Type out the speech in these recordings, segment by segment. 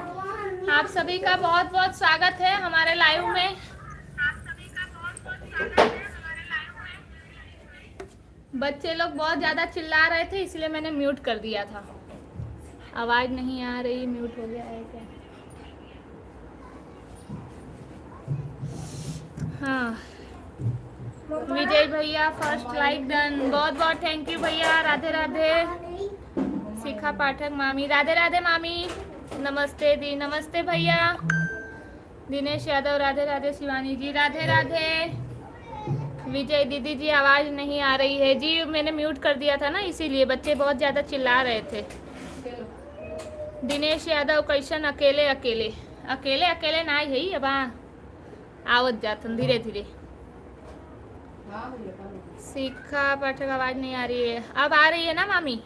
आप सभी का बहुत बहुत स्वागत है हमारे लाइव में। बच्चे लोग बहुत ज़्यादा चिल्ला रहे थे इसलिए मैंने म्यूट कर दिया था। आवाज़ नहीं आ रही, म्यूट हो गया है क्या? हाँ, विजय भैया फर्स्ट लाइक डन, बहुत बहुत थैंक यू भैया। राधे राधे। शिखा पाठक मामी, राधे राधे मामी। नमस्ते दी, नमस्ते भैया। दिनेश यादव, राधे राधे। शिवानी जी, राधे राधे। विजय दीदी जी, आवाज़ नहीं आ रही है जी, मैंने म्यूट कर दिया था ना इसीलिए, बच्चे बहुत ज़्यादा चिल्ला रहे थे। दिनेश यादव, कैसन अकेले अकेले अकेले अकेले ना है अब आवत जातन धीरे धीरे। शिखा पाठक, आवाज़ नहीं आ रही है। अब आ रही है ना मामी?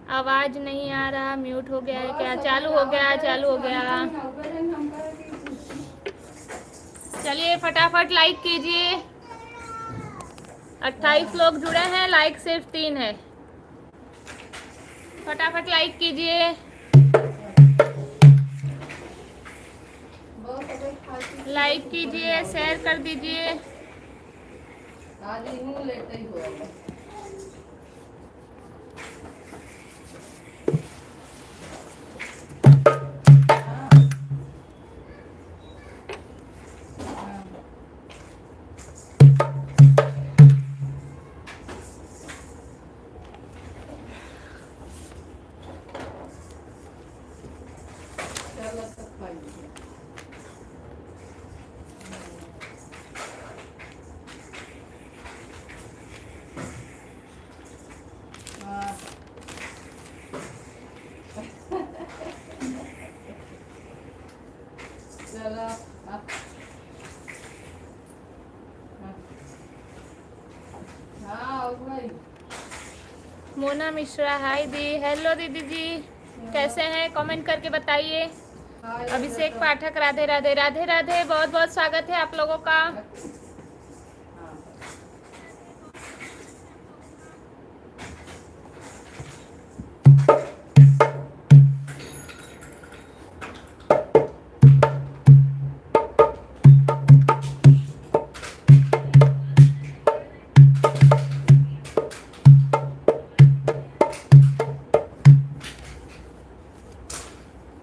आवाज़ नहीं आ रहा, म्यूट हो गया है क्या? चालू हो गया, चालू हो गया। चलिए फटाफट लाइक कीजिए। 28 लोग जुड़े हैं, लाइक सिर्फ 3 है। फटाफट लाइक कीजिए। लाइक कीजिए, शेयर कर दीजिए। मोना मिश्रा, हाय दी। हेलो दीदी जी, कैसे हैं? कमेंट करके बताइए। अभिषेक पाठक, राधे राधे। राधे राधे, बहुत बहुत स्वागत है आप लोगों का।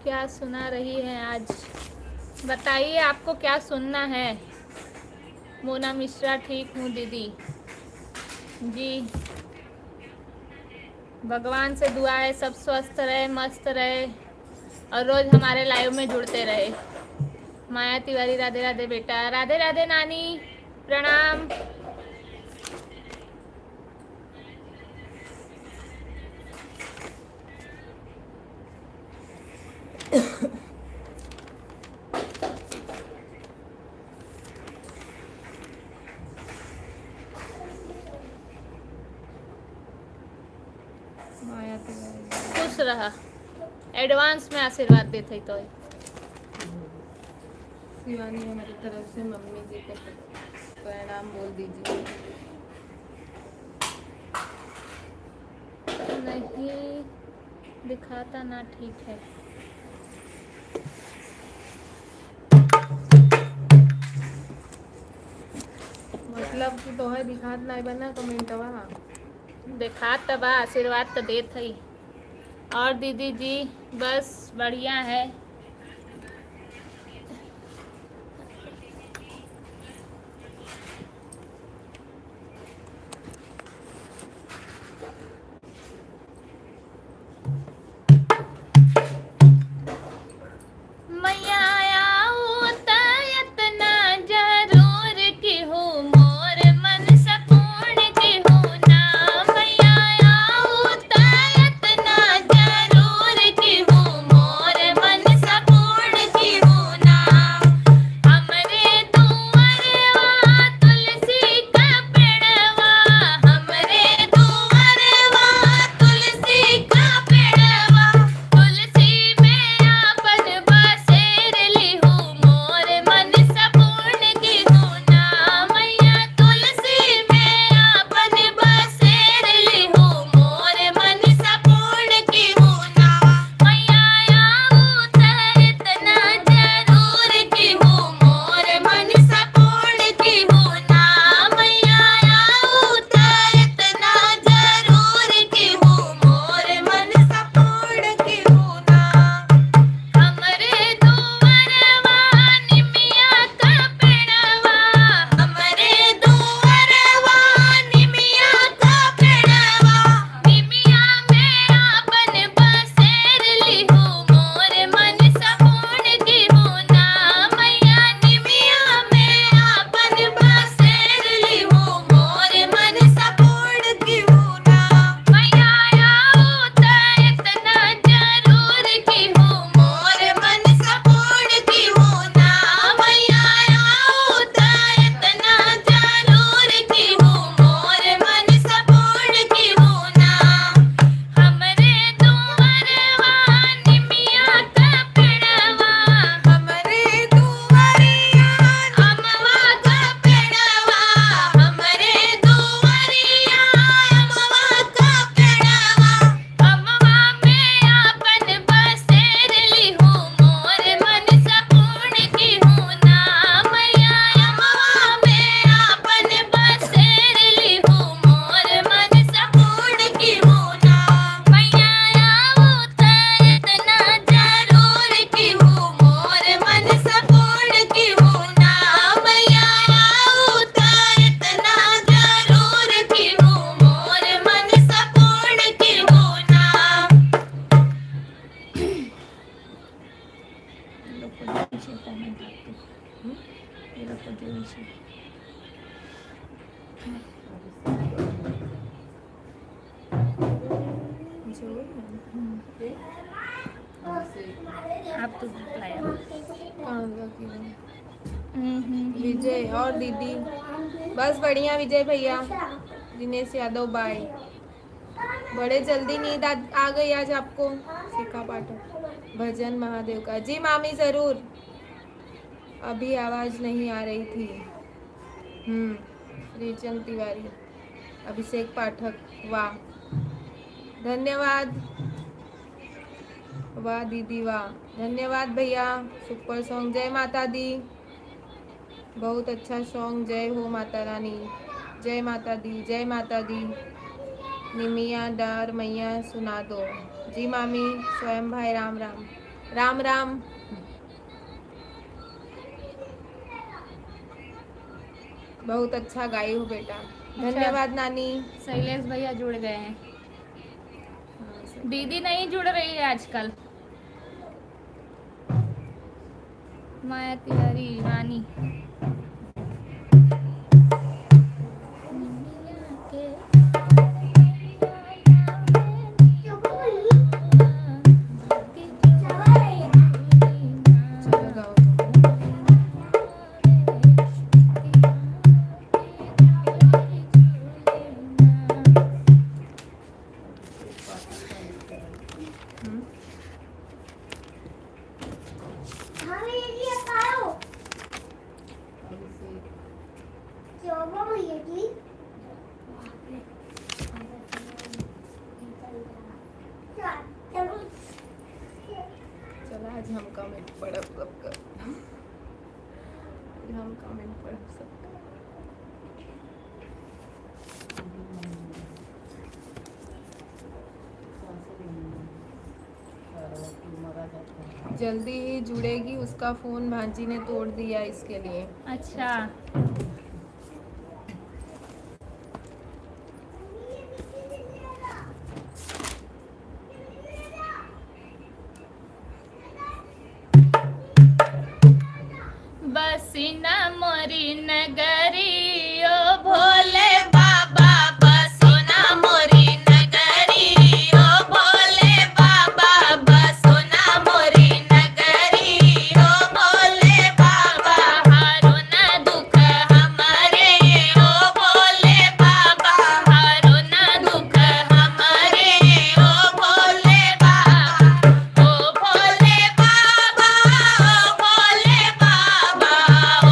क्या सुना रही हैं आज? बताइए आपको क्या सुनना है। मोना मिश्रा, ठीक हूँ दीदी जी। भगवान से दुआ है सब स्वस्थ रहे, मस्त रहे और रोज़ हमारे लाइव में जुड़ते रहे। माया तिवारी, राधे राधे बेटा। राधे राधे नानी, प्रणाम। खुश रहा, एडवांस में आशीर्वाद देते तो। शिवानी, हमारी तरफ से मम्मी जी को प्रणाम बोल दीजिए। नहीं दिखाता ना, ठीक है। मतलब कि तो है दिखात नहीं बना कमेंटवा। दिखात तब आशीर्वाद तो देत ही। और दीदी जी बस बढ़िया है। मैया आऊं त इतना जरूर की हूँ, मोर मन सकून की हूँ ना। मैया आऊं त इतना जरूर की हूँ, मोर मन आप तो लाया विजय और दीदी बस बढ़िया। विजय भैया, दिनेश यादव बाय। बड़े जल्दी नींद आ गई आज आपको। शिखा पाठक भजन महादेव का। जी मामी जरूर। अभी आवाज नहीं आ रही थी। श्रीचंद तिवारी, अभिषेक पाठक, वाह धन्यवाद। वाह दीदी वाह, धन्यवाद भैया। Super song. जय माता दी, बहुत अच्छा सॉन्ग। जय हो माता रानी, जय माता दी, जय माता दी। निमिया डार मैया सुना दो। जी मामी। स्वयं भाई राम राम राम राम। बहुत अच्छा गाई हो बेटा, धन्यवाद नानी। शैलेश भैया जुड़ गए हैं। दीदी नहीं जुड़ रही है आजकल। माया तिवारी रानी। चला आज हम कमेंट पढ़ब सबका। हम कमेंट पढ़ब सबका। जल्दी ही जुड़ेगी, उसका फोन भांजी ने तोड़ दिया इसके लिए। अच्छा बसिना मोरी नगरी ओ भोले बाबा, बसोना मोरी नगरी ओ भोले बाबा, बसोना मोरी नगरी ओ भोले बाबा। हारो ना दुख हमारे ओ भोले बाबा, हारो ना दुख हमारे ओ भोले बाबा। ओ भोले बाबा, ओ भोले बाबा, ओ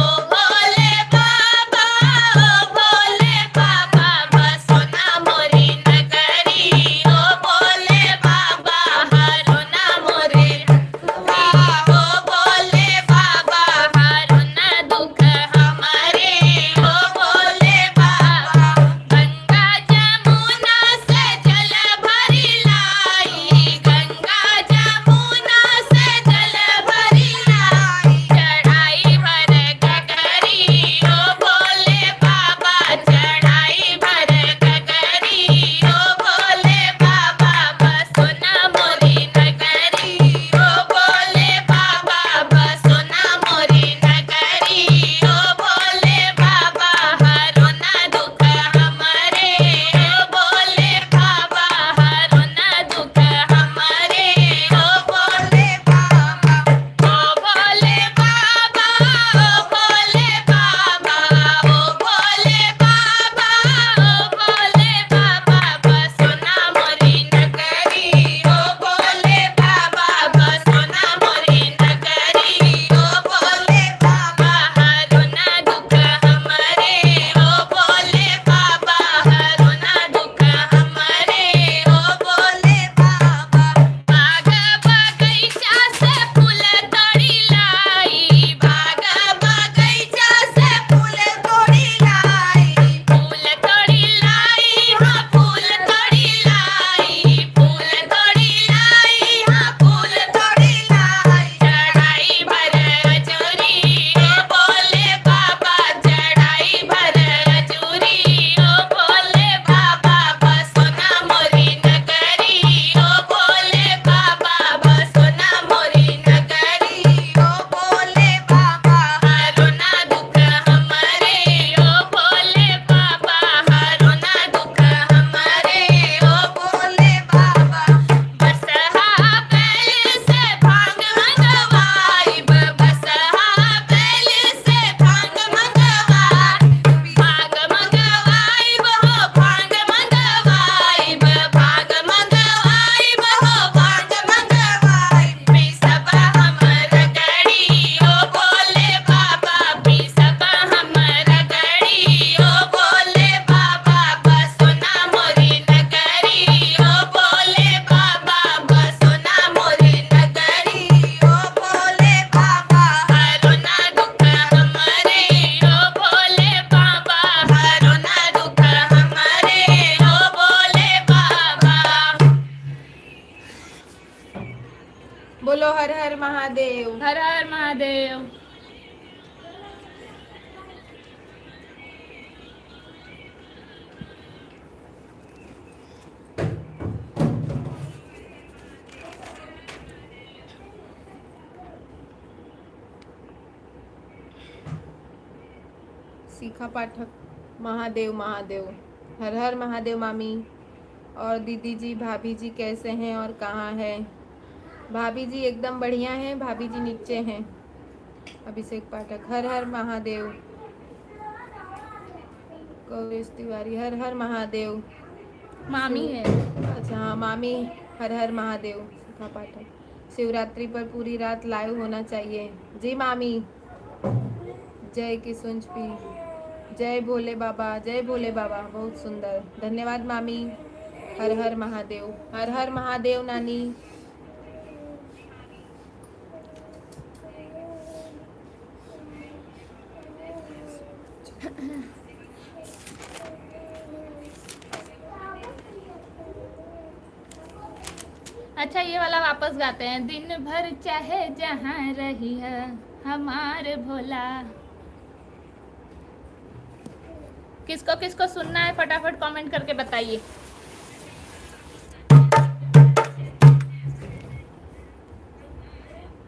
हर हर महादेव। हर हर महादेव। शिखा पाठक, महादेव महादेव। हर हर महादेव मामी। और दीदी जी, भाभी जी कैसे हैं और कहाँ हैं? भाभी जी एकदम बढ़िया हैं, भाभी जी नीचे हैं। अभिषेक पाठक, हर हर महादेव। गौरेश तिवारी, हर हर महादेव। मामी है। अच्छा हाँ मामी, हर हर महादेव। शिखा पाठक, शिवरात्रि पर पूरी रात लाइव होना चाहिए। जी मामी। जय किशुन पी, जय भोले बाबा, जय भोले बाबा। बहुत सुंदर, धन्यवाद मामी। हर हर महादेव, हर हर महादेव नानी। अच्छा ये वाला वापस गाते हैं। दिन भर चाहे जहाँ रही है हमारे भोला। किसको किसको सुनना है फटाफट कमेंट करके बताइए।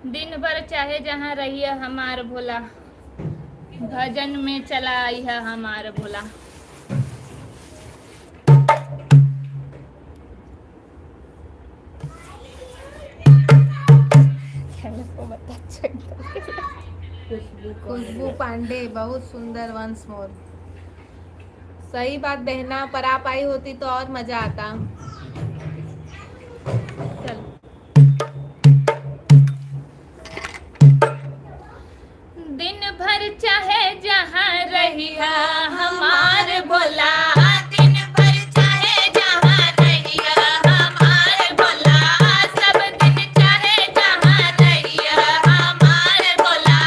दिन भर चाहे जहाँ रही है हमार भोला, भजन में चला आई है हमार भोला। खुशबू पांडे, बहुत सुंदर, वंस मोर। सही बात बहना, पर आप आई होती तो और मजा आता। चल दिन भर चाहे जहाँ रही है हमार भोला, दिन भर चाहे जहाँ रही है हमार भोला, सब दिन चाहे जहाँ रही है हमार भोला,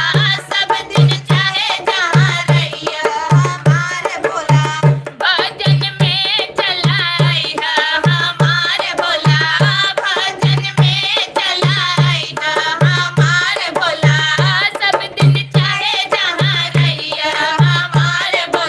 सब दिन चाहे जहाँ रही है हमार भोला, भजन में चला आई है हमार भोला, भजन में चला आई है हमार भोला, सब दिन चाहे जहाँ रही है हमार भोला।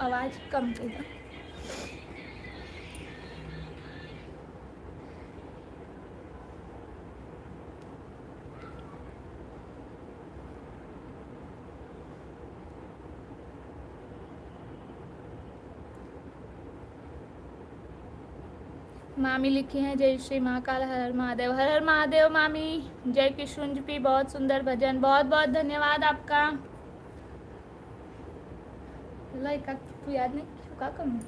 आवाज कम कर दो। मामी लिखी है जय श्री महाकाल हर हर महादेव। हर हर महादेव मामी। जय किशुंज पी, बहुत सुंदर भजन, बहुत बहुत धन्यवाद आपका। लाइक तू याद नहीं का कम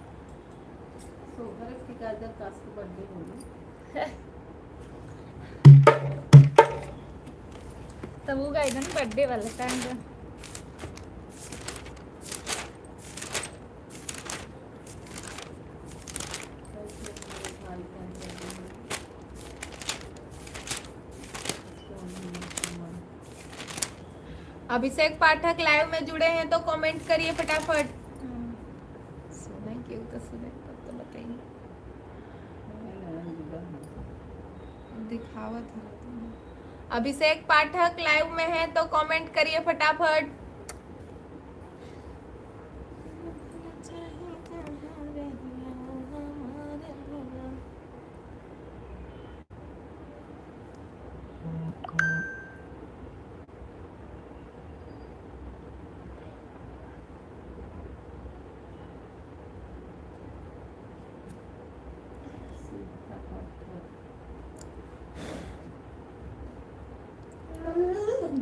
तब वो गए ना बर्थडे वाला टाइम पे। अभिषेक पाठक लाइव में जुड़े हैं तो कमेंट करिए फटाफट। सुना क्यों तो सुने तो बताइए। दिखावा था अभिषेक पाठक लाइव में है तो कमेंट करिए फटाफट।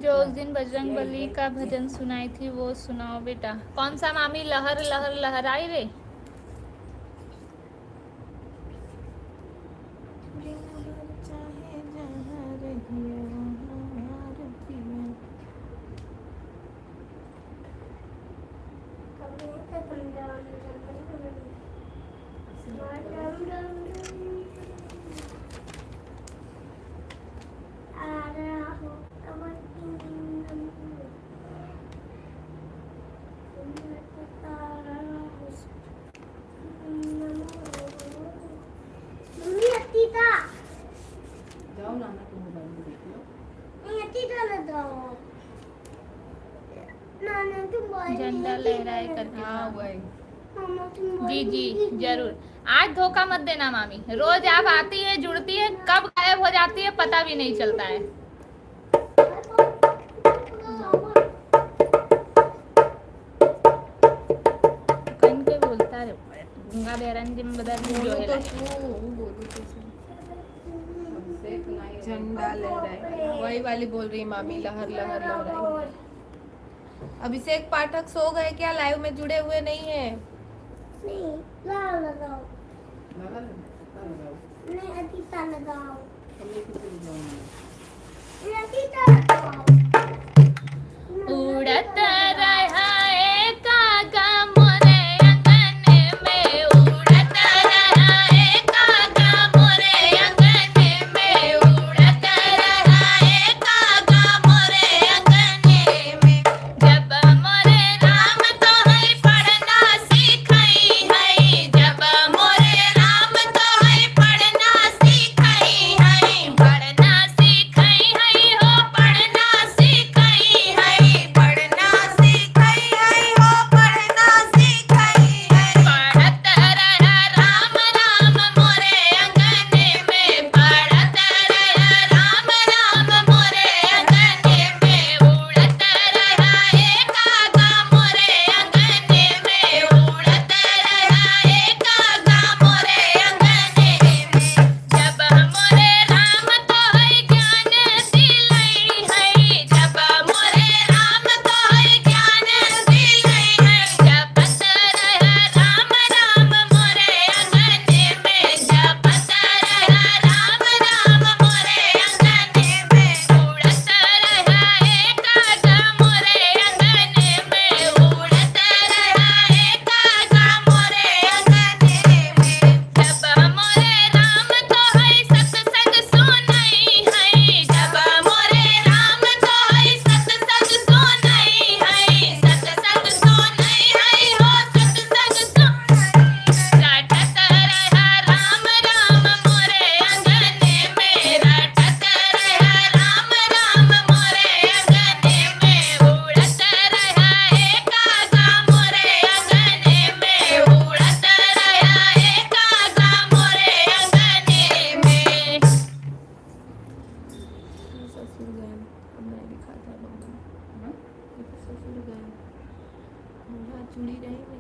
जो उस दिन बजरंग बली का भजन सुनाई थी वो सुनाओ बेटा। कौन सा मामी? लहर लहर लहराई रे। झंडा लहराए करके। हाँ वही। जी जी जरूर। आज धोखा मत देना मामी, रोज आप आती है जुड़ती है, कब गायब हो जाती है पता भी नहीं चलता है। कहीं के बोलता रे गंगा बेरन जी में बदल जो है झंडा लहराए, वही वाली बोल रही मामी, लहर लहर लहराए। अभिषेक पाठक सो गए क्या? लाइव में जुड़े हुए नहीं है? नहीं, लगाओ। नहीं, अतीता लगाओ। अतीता लगाओ। उड़त रहा एक कागा मोरे अंगन में, उड़त रहा एक कागा मोरे अंगन में, उड़त रहा एक कागा मोरे अंगन में। जब मोरे राम तो है पढ़ना सीखई है, जब मोरे राम तो है पढ़ना सीखई है, पढ़ना सीखई है हो, पढ़ना सीखई है, पढ़ना सीखई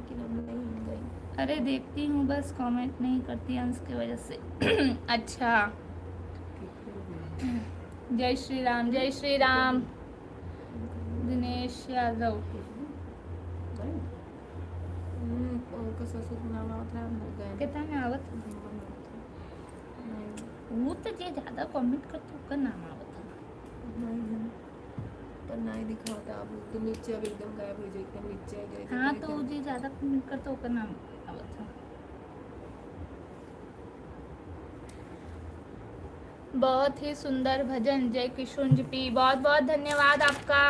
लेकिन अब नहीं गई। अरे देखती हूँ बस, कमेंट नहीं करती अंश की वजह से। अच्छा, जय श्री राम, जय श्री राम। दिनेश यादव, कसं नाम आवत कितना में आवत वो तो जे ज्यादा कमेंट करते ओकर नाम आवत है। पर नहीं दिखाता अब तो नीचे अब एकदम गायब हो जाए, एकदम नीचे आ गए। हाँ तो जे ज्यादा कमेंट करते ओकर नाम आवत है। बहुत ही सुंदर भजन, जय किशुन जी पी, बहुत बहुत धन्यवाद आपका।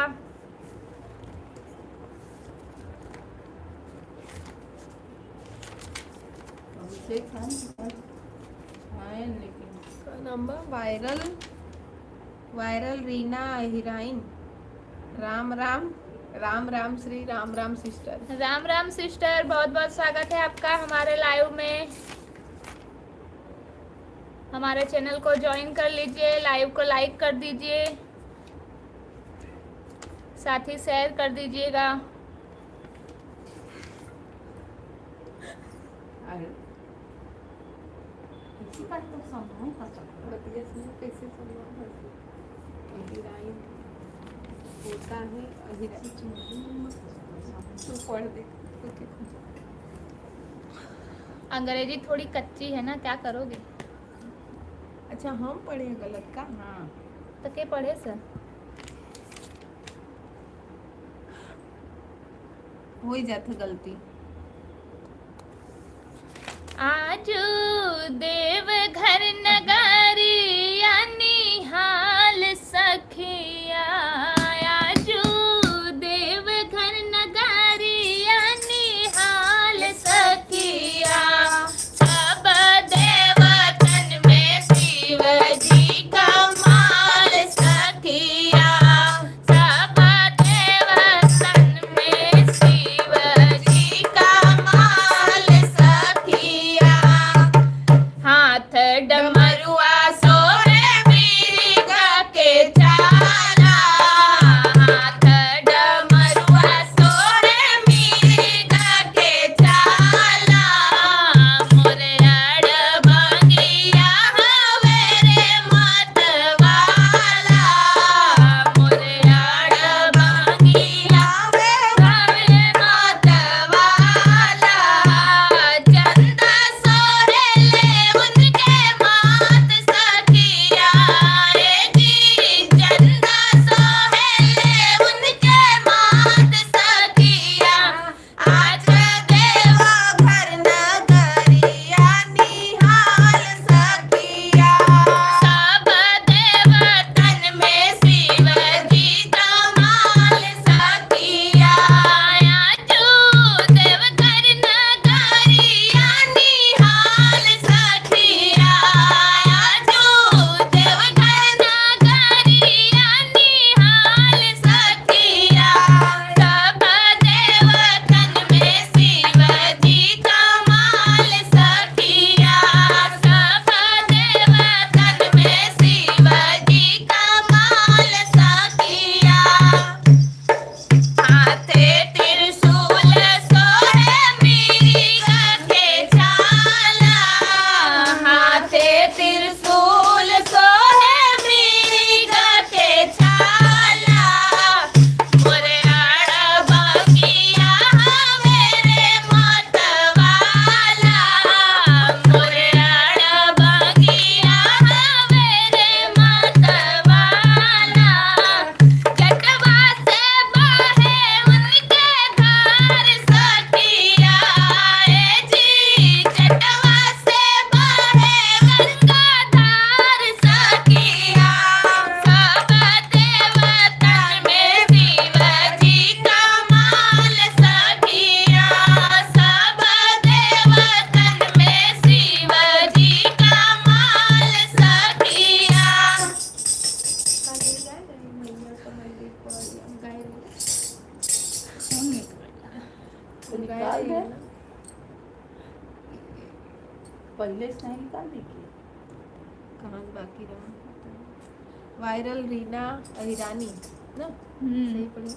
का नंबर वायरल वायरल रीना हीराइन। राम राम राम राम श्री राम राम सिस्टर। राम राम सिस्टर, बहुत बहुत स्वागत है आपका हमारे लाइव में। हमारे चैनल को ज्वाइन कर लीजिए, लाइव को लाइक कर दीजिए, साथ ही शेयर कर दीजिएगा। होता है तू पढ़ दे। अंग्रेजी थोड़ी कच्ची है ना, क्या करोगे? अच्छा हम पढ़े गलत का? हाँ तो क्या पढ़े सर? हो ही जाता गलती। आज देव घर नगरिया निहाल सखिया, आज देव घर नगरिया निहाल सखिया, सब देवतन में शिव जी का माल सखिया, सब देवतन में शिव जी का माल सखिया, हाथ डमरुआ सोरे मिर्गा के चाला, हाथ डमरुआ सोरे मिर्गा के चाला, मोरे अड़बंगिया हवे रे मतवाला, मोरे अड़बंगिया हवे मतवाला, चंदा सोरे ले उनके मात सखिया, रे जी चंदा सोहे ले उनके मात सखिया, आज देवा घर नगरिया निहाल सखिया, सब देवतन में शिव जी का माल सखिया, आजू देवघर नगरिया निहाल सखिया, आजू देवघर नगरिया निहाल सखिया, सब देवतन में शिव जी का माल सखिया, सब देवतन में शिव जी का माल सखिया, हाथे त्रिशूल सोहे मिर्गा के चाला, हाथे त्रिशूल सोहे मिर्गा के चाला, मोरे अड़बंगिया हवे रे मतवाला, मोरे अड़बंगिया हवे रे मतवाला, जटवा से बहे उनके धार सखिया, ए जी जटवा से बहे गंगा धार सखिया, सब देवतन में शिव जी का माल सखिया, सब देवतन में शिव जी का माल सखिया। पहिलेच नाही निकालली की कहाँ से बाकी रहा? वायरल रीना हीरानी ना, सही पढ़ी?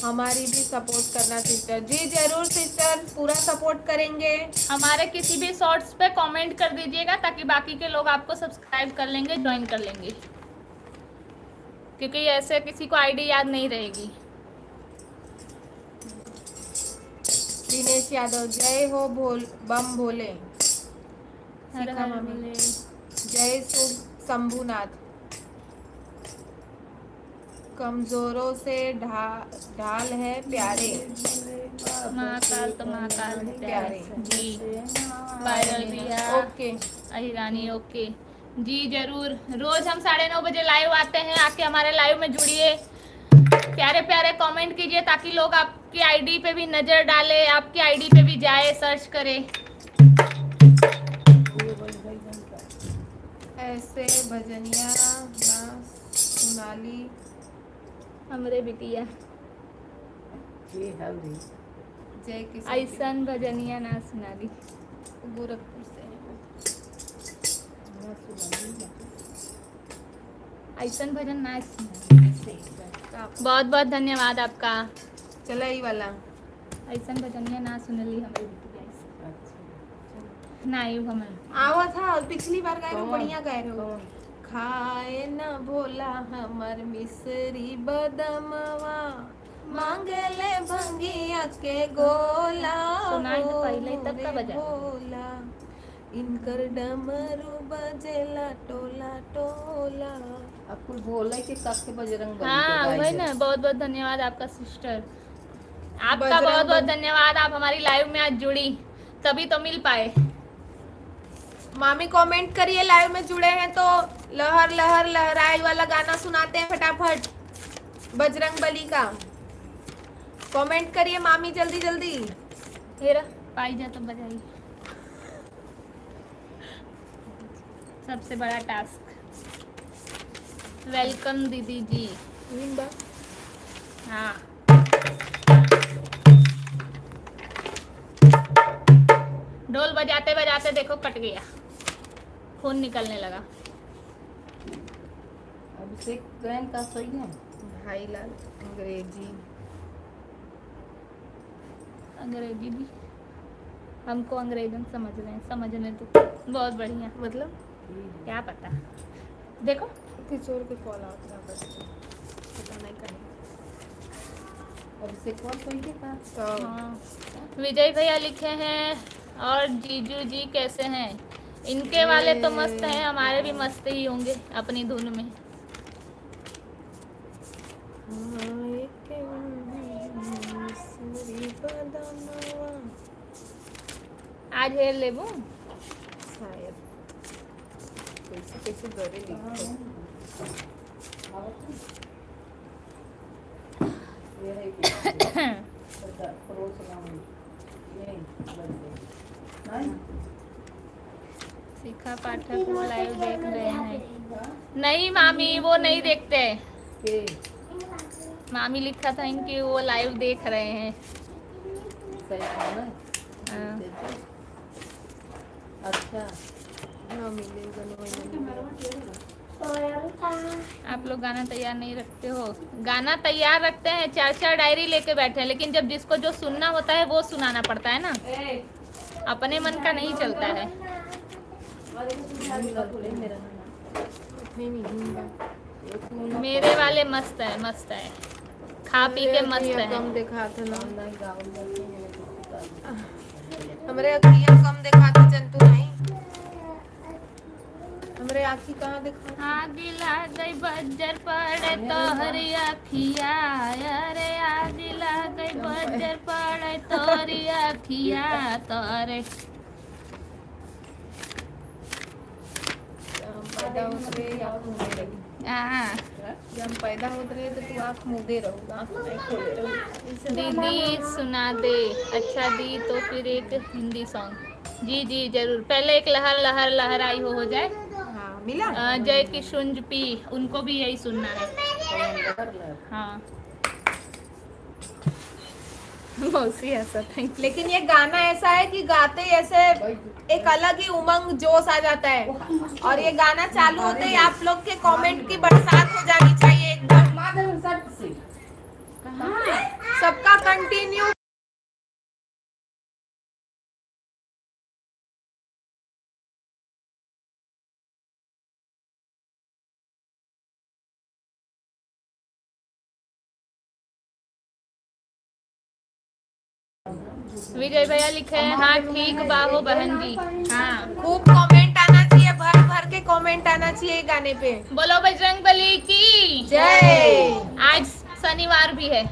हमारी भी सपोर्ट करना सिस्टर। जी जरूर सिस्टर, पूरा सपोर्ट करेंगे। हमारे किसी भी शॉर्ट्स पे कमेंट कर दीजिएगा ताकि बाकी के लोग आपको सब्सक्राइब कर लेंगे, ज्वाइन कर लेंगे, क्योंकि ऐसे किसी को आईडी याद नहीं रहेगी। दिनेश यादव, जय हो बम भोले। हर शिखा हर मामी, भोले। जय शुभ शंभुनाथ। कमजोरों से ढाल है प्यारे। महाकाल तो महाकाल है प्यारे। जी। वायरल भैया, ओके अहिरानी, ओके जी जरूर। रोज हम 9:30 बजे लाइव आते हैं, आके हमारे लाइव में जुड़िए, प्यारे प्यारे कमेंट कीजिए ताकि लोग आपकी आईडी पे भी नजर डाले, आपकी आईडी पे भी जाए, सर्च करे। ऐसे भजनिया ना सुनाली। हमरे बिटिया जय किशन, ऐसन भजनिया ना सुना दी। गोरखपुर से ऐसन भजन ना सुना। बहुत बहुत धन्यवाद आपका। चला ही वाला। ऐसन भजनिया ना सुनली हमरे बिटिया ना यू हमें। आवा था पिछली बार गाय बढ़िया गाय रहो। खाए न भोला हमर मिसरी बदमवा, मांगले भंगिया के गोला। सुनाई तो पहले ही तब का हो रे बजा। भोला, इनकर डमरू बजेला टोला टोला। अब कुछ बोले कि कब के बजरंग बली हाँ के गाय वही है। ना, बहुत बहुत धन्यवाद आपका सिस्टर, आपका बजरंग बहुत बहुत बली। धन्यवाद। आप हमारी लाइव में आज जुड़ी तभी तो मिल पाए। मामी कमेंट करिए, लाइव में जुड़े हैं तो लहर लहर लहराए वाला गाना सुनाते हैं फटाफट, बजरंग बली का। कमेंट करिए मामी, जल्दी जल्दी। हेरा पाई जा तो बजाई, सबसे बड़ा टास्क। वेलकम दीदी जी। हाँ ढोल बजाते बजाते देखो कट गया, खून निकलने लगा। अभिषेक बहन का सही है। भाई लाल अंग्रेजी। अंग्रेजी भी हमको अंग्रेजन समझ रहे हैं, समझने तो बहुत बढ़िया, मतलब क्या पता। देखो किशोर के कॉल आउट ना कर, पता नहीं कहीं अभिषेक कौन सही है का। तो हाँ। विजय भैया लिखे हैं, और जीजू जी कैसे हैं। इनके वाले तो मस्त हैं, हमारे भी मस्त ही होंगे अपनी धुन में। आज हेर लेबू शायद कैसे कैसे गरे लिखते हैं। शिखा पाठक वो लाइव देख रहे हैं। नहीं मामी वो नहीं देखते, मामी लिखा था इनकी वो लाइव देख रहे हैं। हाँ। अच्छा हाँ मिलेगा नहीं। आप लोग गाना तैयार नहीं रखते हो। गाना तैयार रखते हैं, 4 डायरी लेके बैठे हैं, लेकिन जब जिसको जो सुनना होता है वो सुनाना पड़ता है ना, अपने मन का नहीं चलता है। मेरे वाले मस्त है, मस्त है, खा पी के मस्त है। कम दिखा था ना, हमारे अखियाँ कम दिखा था जंतु नहीं, हमरे आँखी कहाँ दिखा। आग लग गई बज्जर पड़े तोहरी अखिया, अरे आग लग गई बज्जर पड़े तोहरी अखिया तोरे। पैदा होते रहे आँख मूंदे रही। हाँ जब हम पैदा होते रहे तो तू आँख मूंदे रहो, आँख नहीं खोले रहो। दीदी सुना दे। अच्छा दी तो फिर एक हिंदी सॉन्ग। जी जी जरूर, पहले एक लहर लहर लहराई हो जाए। हाँ मिला। जय किशुंज पी, उनको भी यही सुनना है। हाँ मौसी ऐसा था। लेकिन ये गाना ऐसा है कि गाते ऐसे एक अलग ही उमंग जोश आ जाता है, और ये गाना चालू होते ही आप लोग के कमेंट की बरसात हो जानी चाहिए एकदम। कंटिन्यू। विजय भैया लिखे हैं हाँ ठीक बाहो बहन जी। हाँ खूब कमेंट आना चाहिए, भर भर के कमेंट आना चाहिए गाने पे। बोलो बजरंग बली की जय। आज शनिवार भी है।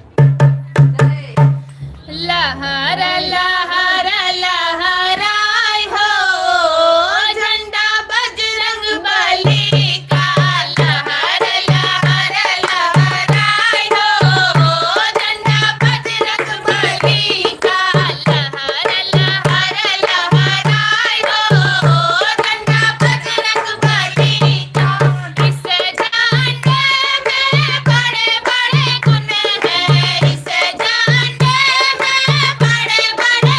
लहर लहर लहराए हो झंडा बजरंग बली का। लहर लहर लहराए हो झंडा बजरंग बली का। लहर लहर लहराए हो झंडा बजरंग बली का। इस झंडे में बड़े बड़े गुण हैं। इस झंडे में बड़े बड़े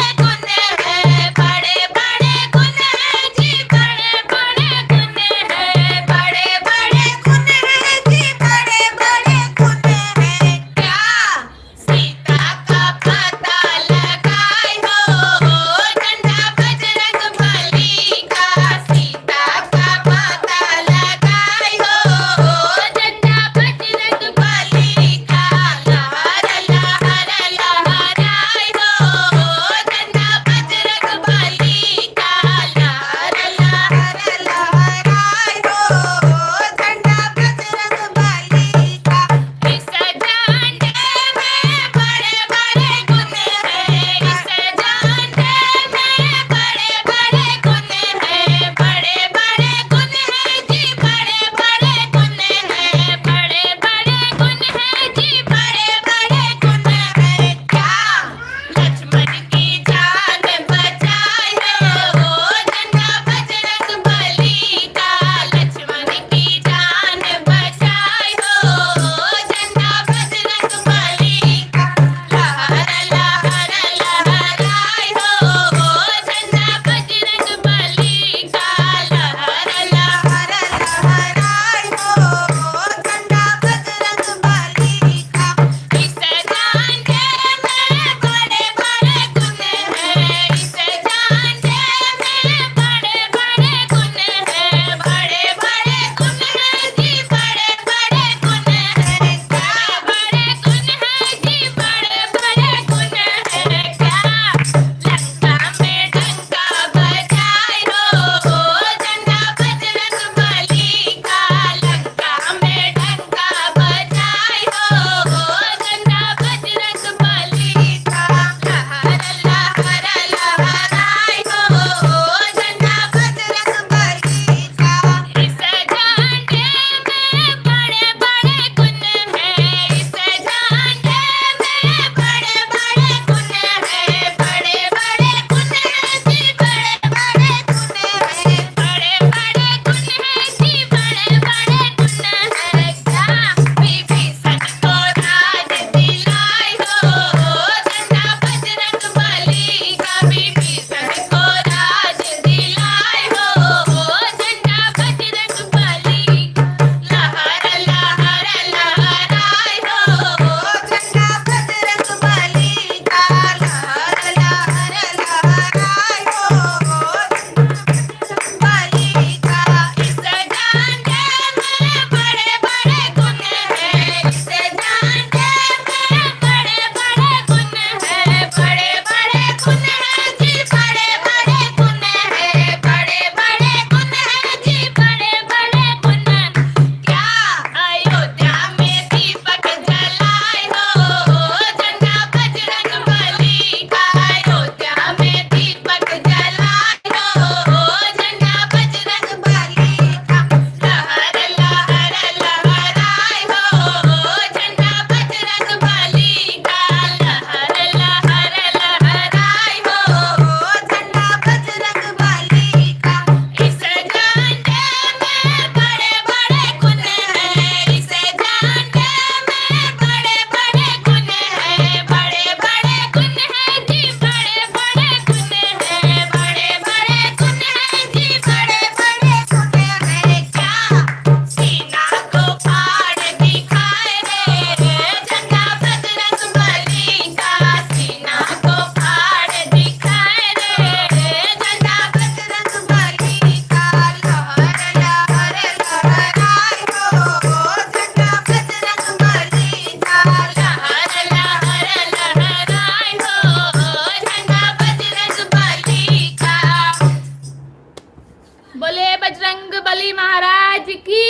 बली महाराज की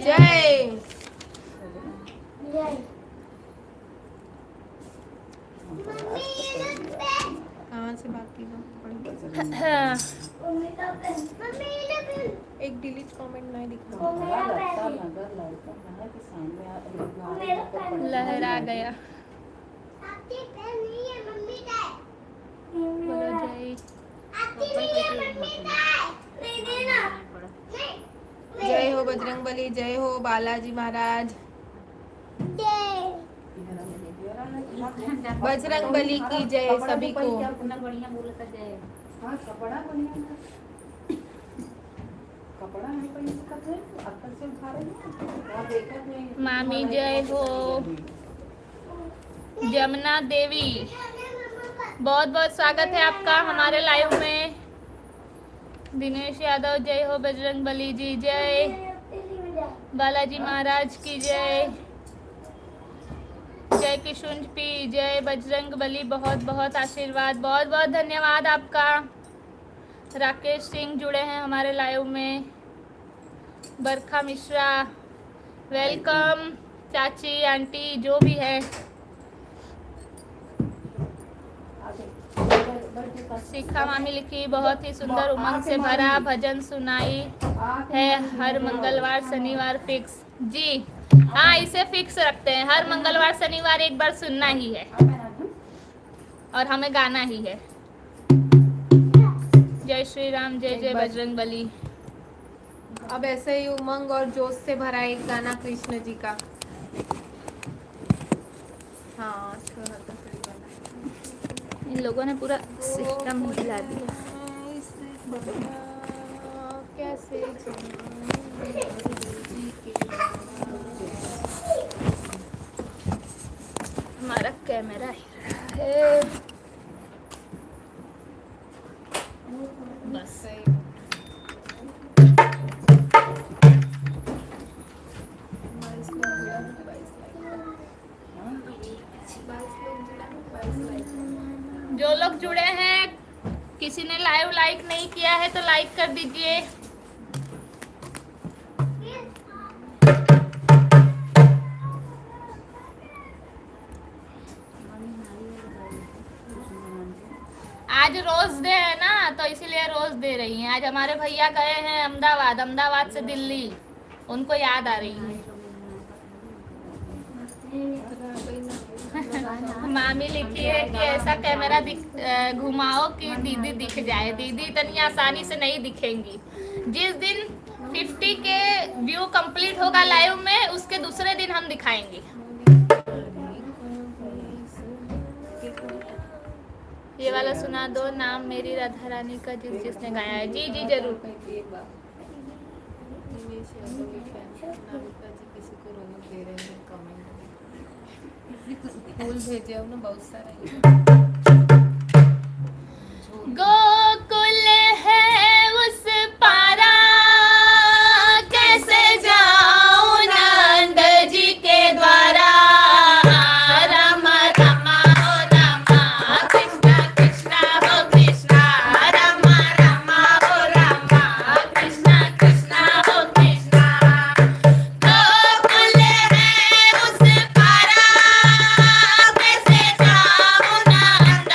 जय। जय। मम्मी ये लोग पे। कहाँ से बाकी लोग मम्मी का पेन। मम्मी ये पेन। एक डिलीट कमेंट नहीं दिखा। वो मेरा लगता पेन है। नगर लगता है कि सामने वो मेरा पेन है। लहरा गया। आपकी पेन नहीं है मम्मी का है। बोलो जय। आपकी नहीं है मम्मी का है। नहीं देना। नहीं। जय हो बजरंगबली, जय हो बालाजी महाराज। जय। बजरंगबली की जय सभी को। कपड़ा बढ़िया बोलता जय। हाँ कपड़ा बढ़िया है। कपड़ा नहीं पहन सकते अक्कल से उठा रहे हैं और देखा नहीं। मामी जय हो। जमुना देवी बहुत बहुत स्वागत है आपका हमारे लाइव में। दिनेश यादव जय हो। बजरंगबली जी जय। बालाजी महाराज की जय। जय किशुंज पी जय। बजरंगबली बहुत बहुत आशीर्वाद, बहुत बहुत धन्यवाद आपका। राकेश सिंह जुड़े हैं हमारे लाइव में। बरखा मिश्रा वेलकम। चाची आंटी जो भी है। शिखा मामी लिखी बहुत ही सुंदर उमंग से भरा भजन सुनाई है हर मंगलवार शनिवार फिक्स। जी हाँ, इसे फिक्स रखते हैं, हर मंगलवार शनिवार एक बार सुनना ही है और हमें गाना ही है। जय श्री राम, जय जय बजरंगबली। अब ऐसे ही उमंग और जोश से भरा एक गाना कृष्ण जी का। हाँ थोड़ा तो सही वाला। इन लोगों ने पूरा सिस्टम हिला दिया। कैसे हमारा कैमरा है बस। जो लोग जुड़े हैं, किसी ने लाइव लाइक नहीं किया है तो लाइक कर दीजिए। आज रोज डे है ना, तो इसीलिए रोज दे रही हैं। आज हमारे भैया गए हैं अहमदाबाद, अहमदाबाद से दिल्ली, उनको याद आ रही है। मामी लिखी है कि ऐसा कैमरा घुमाओ कि दीदी दिख जाए। दीदी इतनी आसानी से नहीं दिखेंगी। जिस दिन 50 के व्यू कंप्लीट होगा लाइव में, उसके दूसरे दिन हम दिखाएंगे। ये वाला सुना दो, नाम मेरी राधा रानी का जिसने गाया है। जी जी जरूर। फूल भेजे हो ना बहुत सारा। गोकुल है उस पारा, कैसे जाऊं नंद जी के द्वारा। राम राम हो रामा, कृष्णा कृष्णा हो कृष्णा। राम राम हो रामा, कृष्णा कृष्णा हो कृष्णा। गोकुल है उस पारा, कैसे जाऊं नंद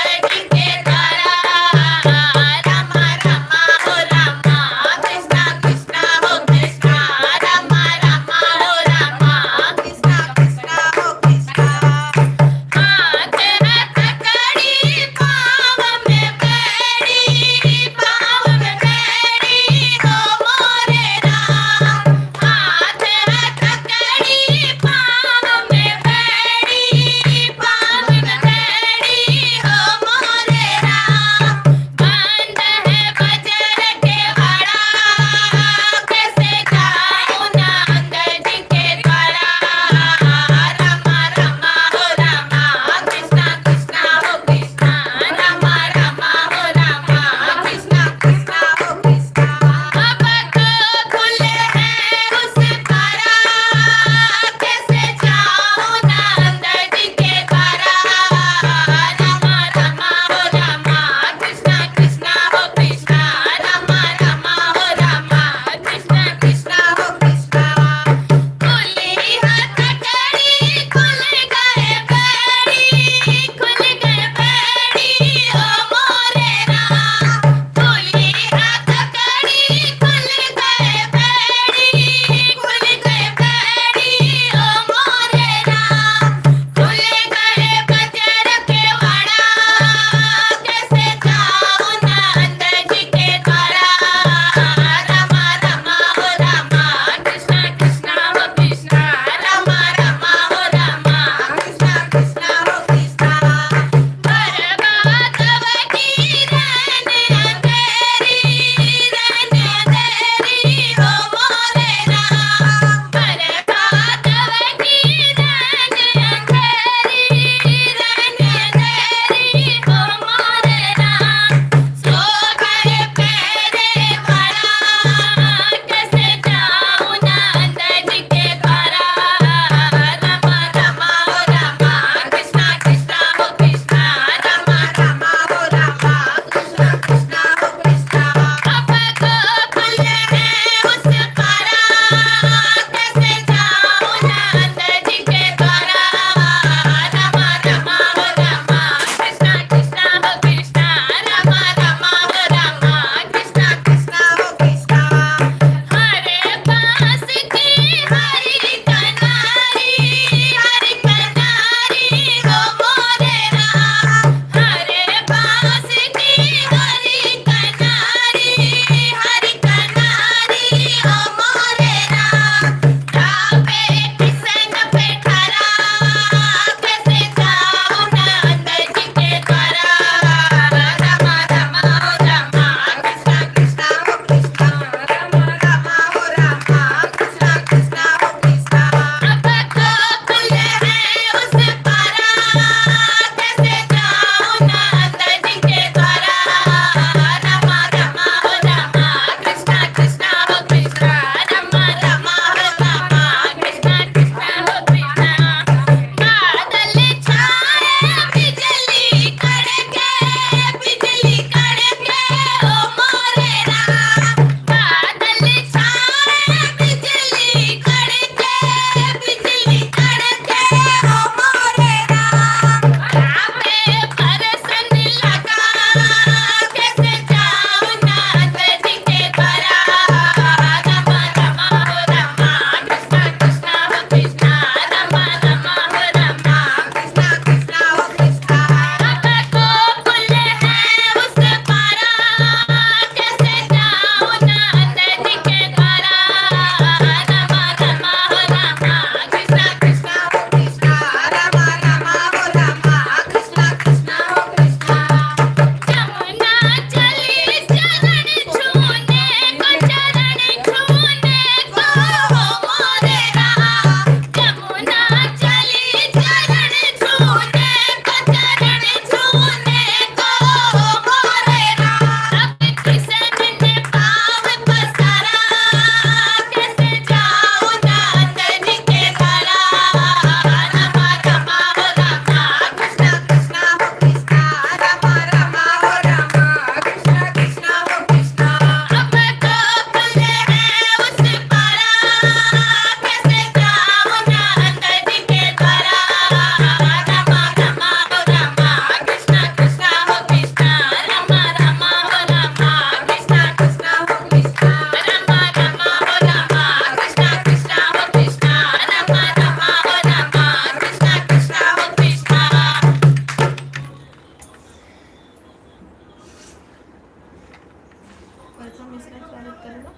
बरखा मिश्रा स्वागत करेगा।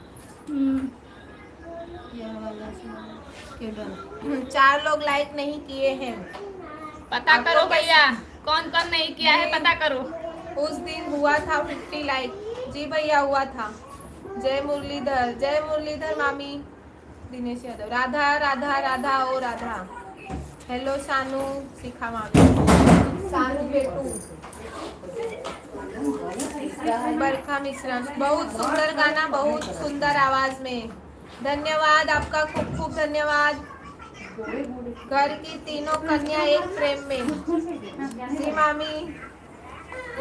हम्म, यह वाला के डन। 4 लोग लाइक नहीं किए हैं। पता आपको करो कैसे- भैया कौन कौन नहीं किया है, पता करो। उस दिन हुआ था 50 लाइक। जी भैया हुआ था। जय मुरलीधर मामी। दिनेश यादव। राधा राधा राधा ओ राधा। हेलो सानू शिखा मामी। सानू बेटू। बरखा मिश्रा बहुत सुंदर गाना, बहुत सुंदर आवाज में। धन्यवाद आपका, खूब खूब धन्यवाद। घर की तीनों कन्या एक फ्रेम में। जी मामी,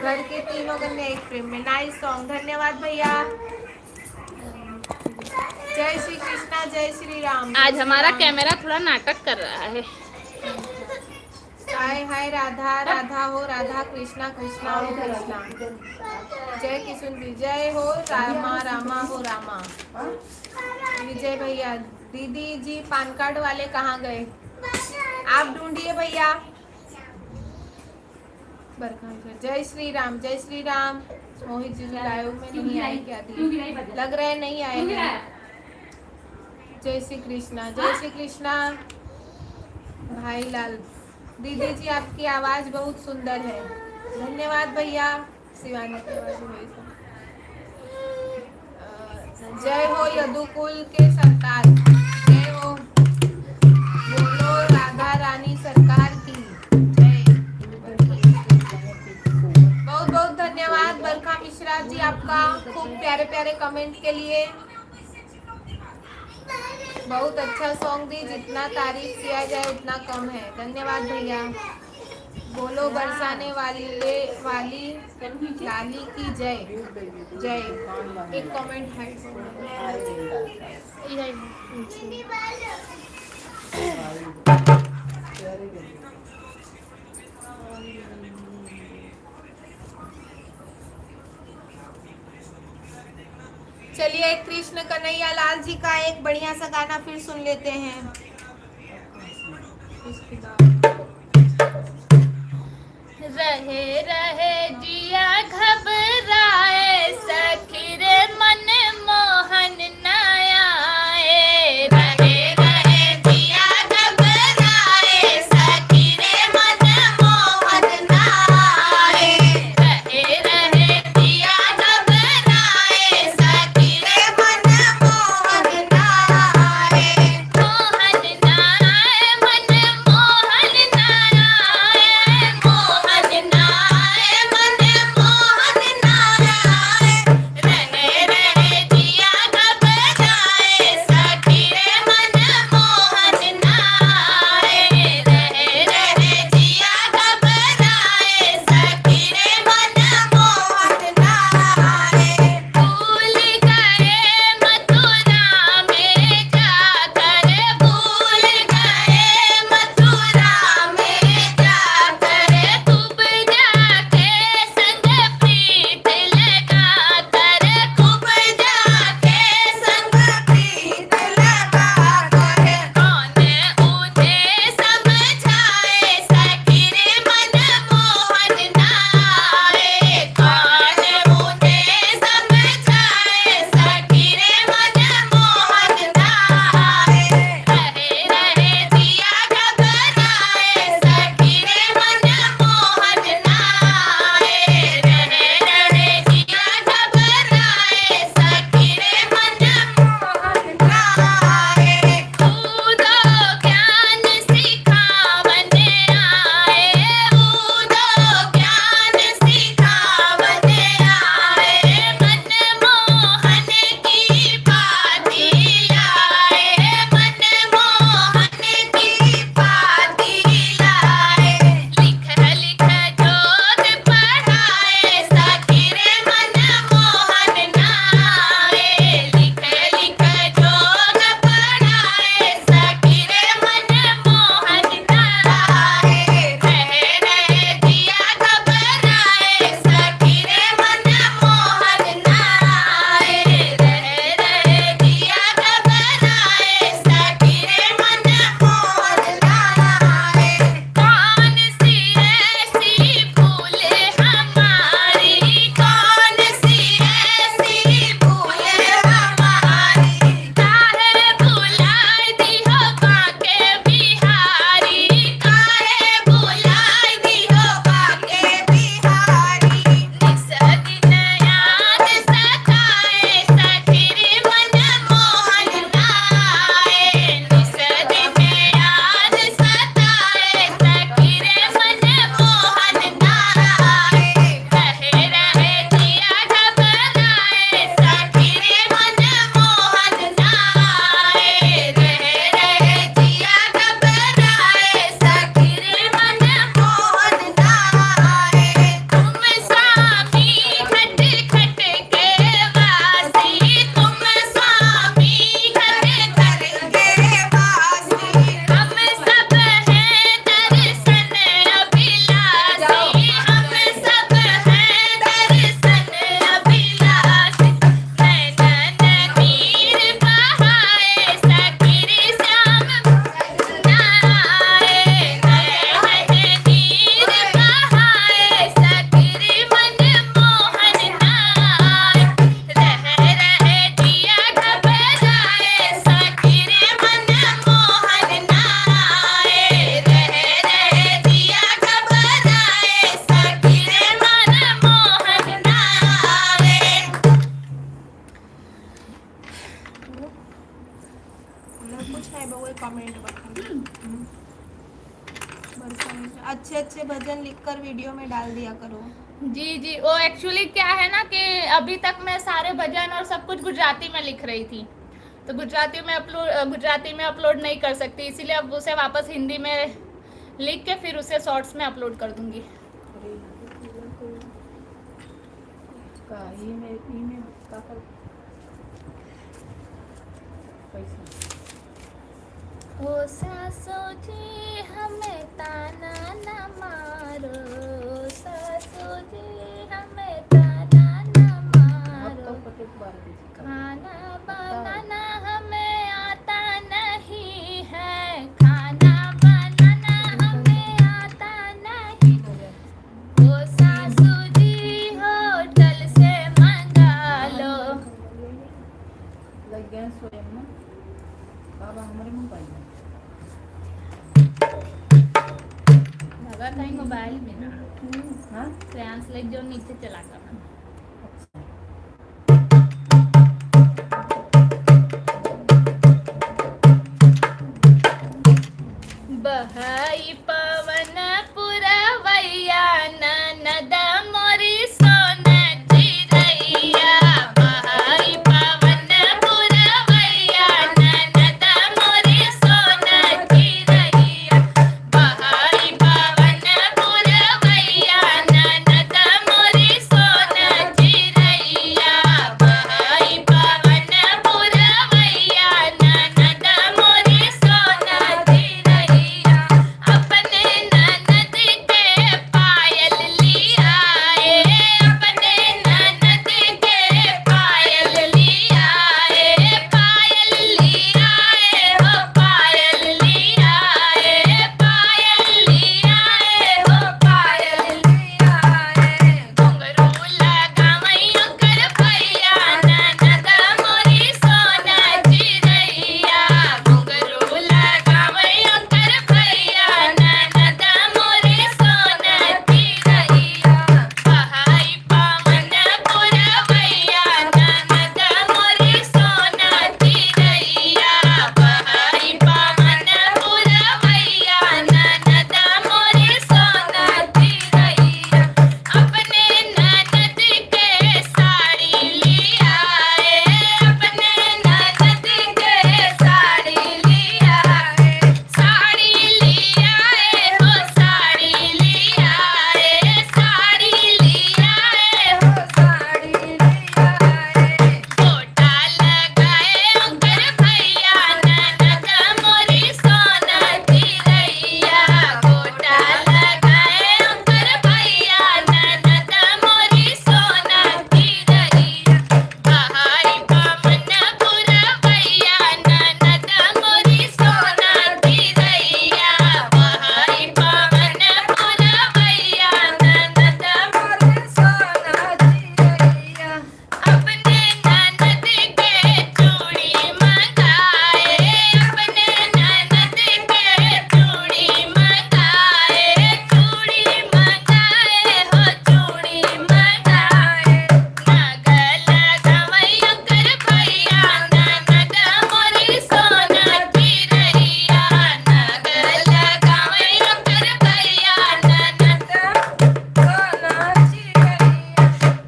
घर की तीनों कन्या एक फ्रेम में। नाइस सॉन्ग, धन्यवाद भैया। जय श्री कृष्णा, जय श्री राम। जय आज श्री हमारा राम। कैमरा थोड़ा नाटक कर रहा है। हाय हाय राधा राधा हो राधा, कृष्णा कृष्णा हो कृष्णा। जय किशुन जी, जय हो रामा रामा हो रामा। विजय भैया, दीदी जी पान कार्ड वाले कहाँ गए? आप ढूंढिए भैया। बरखा सर, जय श्री राम, जय श्री राम। मोहित जी लाइव में नहीं आए क्या दी? लग रहा है नहीं आए हैं। जय श्री कृष्णा, जय श्री कृष्णा। भाई लाल, दीदी जी आपकी आवाज बहुत सुंदर है। धन्यवाद भैया। शिवानी की आवाज हुई सब। जय हो यदुकुल के सरकार, जय हो। बोलो राधा रानी सरकार की जय। बहुत बहुत धन्यवाद बरखा मिश्रा जी आपका, खूब प्यारे प्यारे कमेंट के लिए। बहुत अच्छा सॉन्ग दी, जितना तारीफ किया जाए उतना कम है। धन्यवाद भैया। बोलो बरसाने वाली लाली की जय जय। एक कमेंट है। चलिए कृष्ण कन्हैया लाल जी का एक बढ़िया सा गाना फिर सुन लेते हैं। रहे रहे जिया घबराए, सखी रे मन मोहन न आए। रहे रहे जिया घबराए, सखी रे मन मोहन न आए। रहे रहे जिया घबराए, सखी रे मन मोहन न आए। मोहन न आए, मन मोहन न आए। मोहन न आए, कमेंट बताना। अच्छे अच्छे भजन लिखकर वीडियो में डाल दिया करो। जी जी, वो एक्चुअली क्या है ना कि अभी तक मैं सारे भजन और सब कुछ गुजराती में लिख रही थी, तो गुजराती में अपलोड नहीं कर सकती, इसीलिए अब उसे वापस हिंदी में लिख के फिर उसे शॉर्ट्स में अपलोड कर दूंगी। ओ सासू जी हमें ताना न मारो, सासू जी हमें ताना न मारो, खाना बनाना हमें आता नहीं है, खाना बनाना हमें आता नहीं। ओ सासू जी होटल से मंगा लो। लग गया स्वयं में बाबा हमारे मोबाइल में लगा था मोबाइल में ना, हाँ ट्रांसलेट जो नीचे चला कर बहाई पवन पुरवैया ननद मोरी सोना चिरैया, बहाई पवन पुरवैया ननद मोरी सोना चिरैया, बहाई पवन पुरवैया ननद मोरी सोना चिरैया, बहाई पवन पुरवैया ननद मोरी सोना चिरैया, अपने ननद के पायल लिया है, अपने ननद के पायल लिया है, पायल लिया है हो, पायल लिया है, पायल लिया है हो, पायल लिया है, घुंघरू लगावैयो कर भैया ननद मोरी सोना चिरैया, घुंघरू लगावैयो कर भैया ननद मोरी सोना चिरैया, बहाई पवन पुरवैया ननद मोरी सोना चिरैया, बहाई पवन पुरवैया ननद मोरी सोना चिरैया, अपने ननद के साड़ी लिया है, अपने ननद के साड़ी लिया है, साड़ी लिया है हो, साड़ी लिया है, साड़ी लिया है हो, साड़ी लिया है, गोटा लगाए उनकर भैया ननद मोरी सोना चिरैया, गोटा लगाए उनकर भैया ननद मोरी सोना चिरैया, बहाई पवन पुरवैया ननद मोरी सोना चिरैया, बहाई पवन पुरवैया ननद मोरी सोना चिरैया, अपने ननद के चूड़ी मंगाए, अपने ननद के चूड़ी मंगाए, चूड़ी मंगाए हो, चूड़ी मंगाए, नग लगावैयो कर भैया ननद मोरी सोना चिरैया, नग लगावैयो कर भैया ननद सोना चिरैया,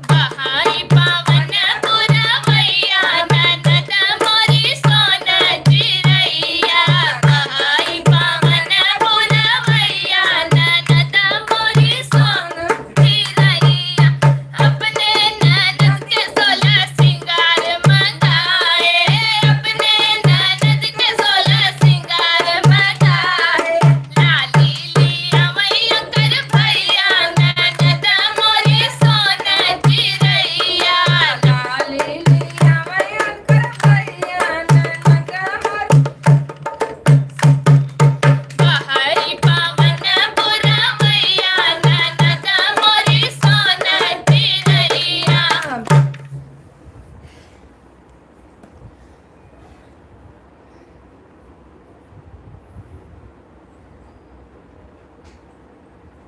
बहाई पवन पुरवैया ननद मोरी सोना चिरैया, बहाई पवन पुरवैया ननद मोरी सोना चिरैया, अपने ननद के 16 सिंगार मंगाए, अपने ननद के 16 सिंगार मंगाए, लाली लियावैयो कर भैया ननद मोरी सोना चिरैया, लाली लियावैयो कर भैया ननद मोरी, बहाई पवन पुरवैया ननद मोरी सोना चिरैया।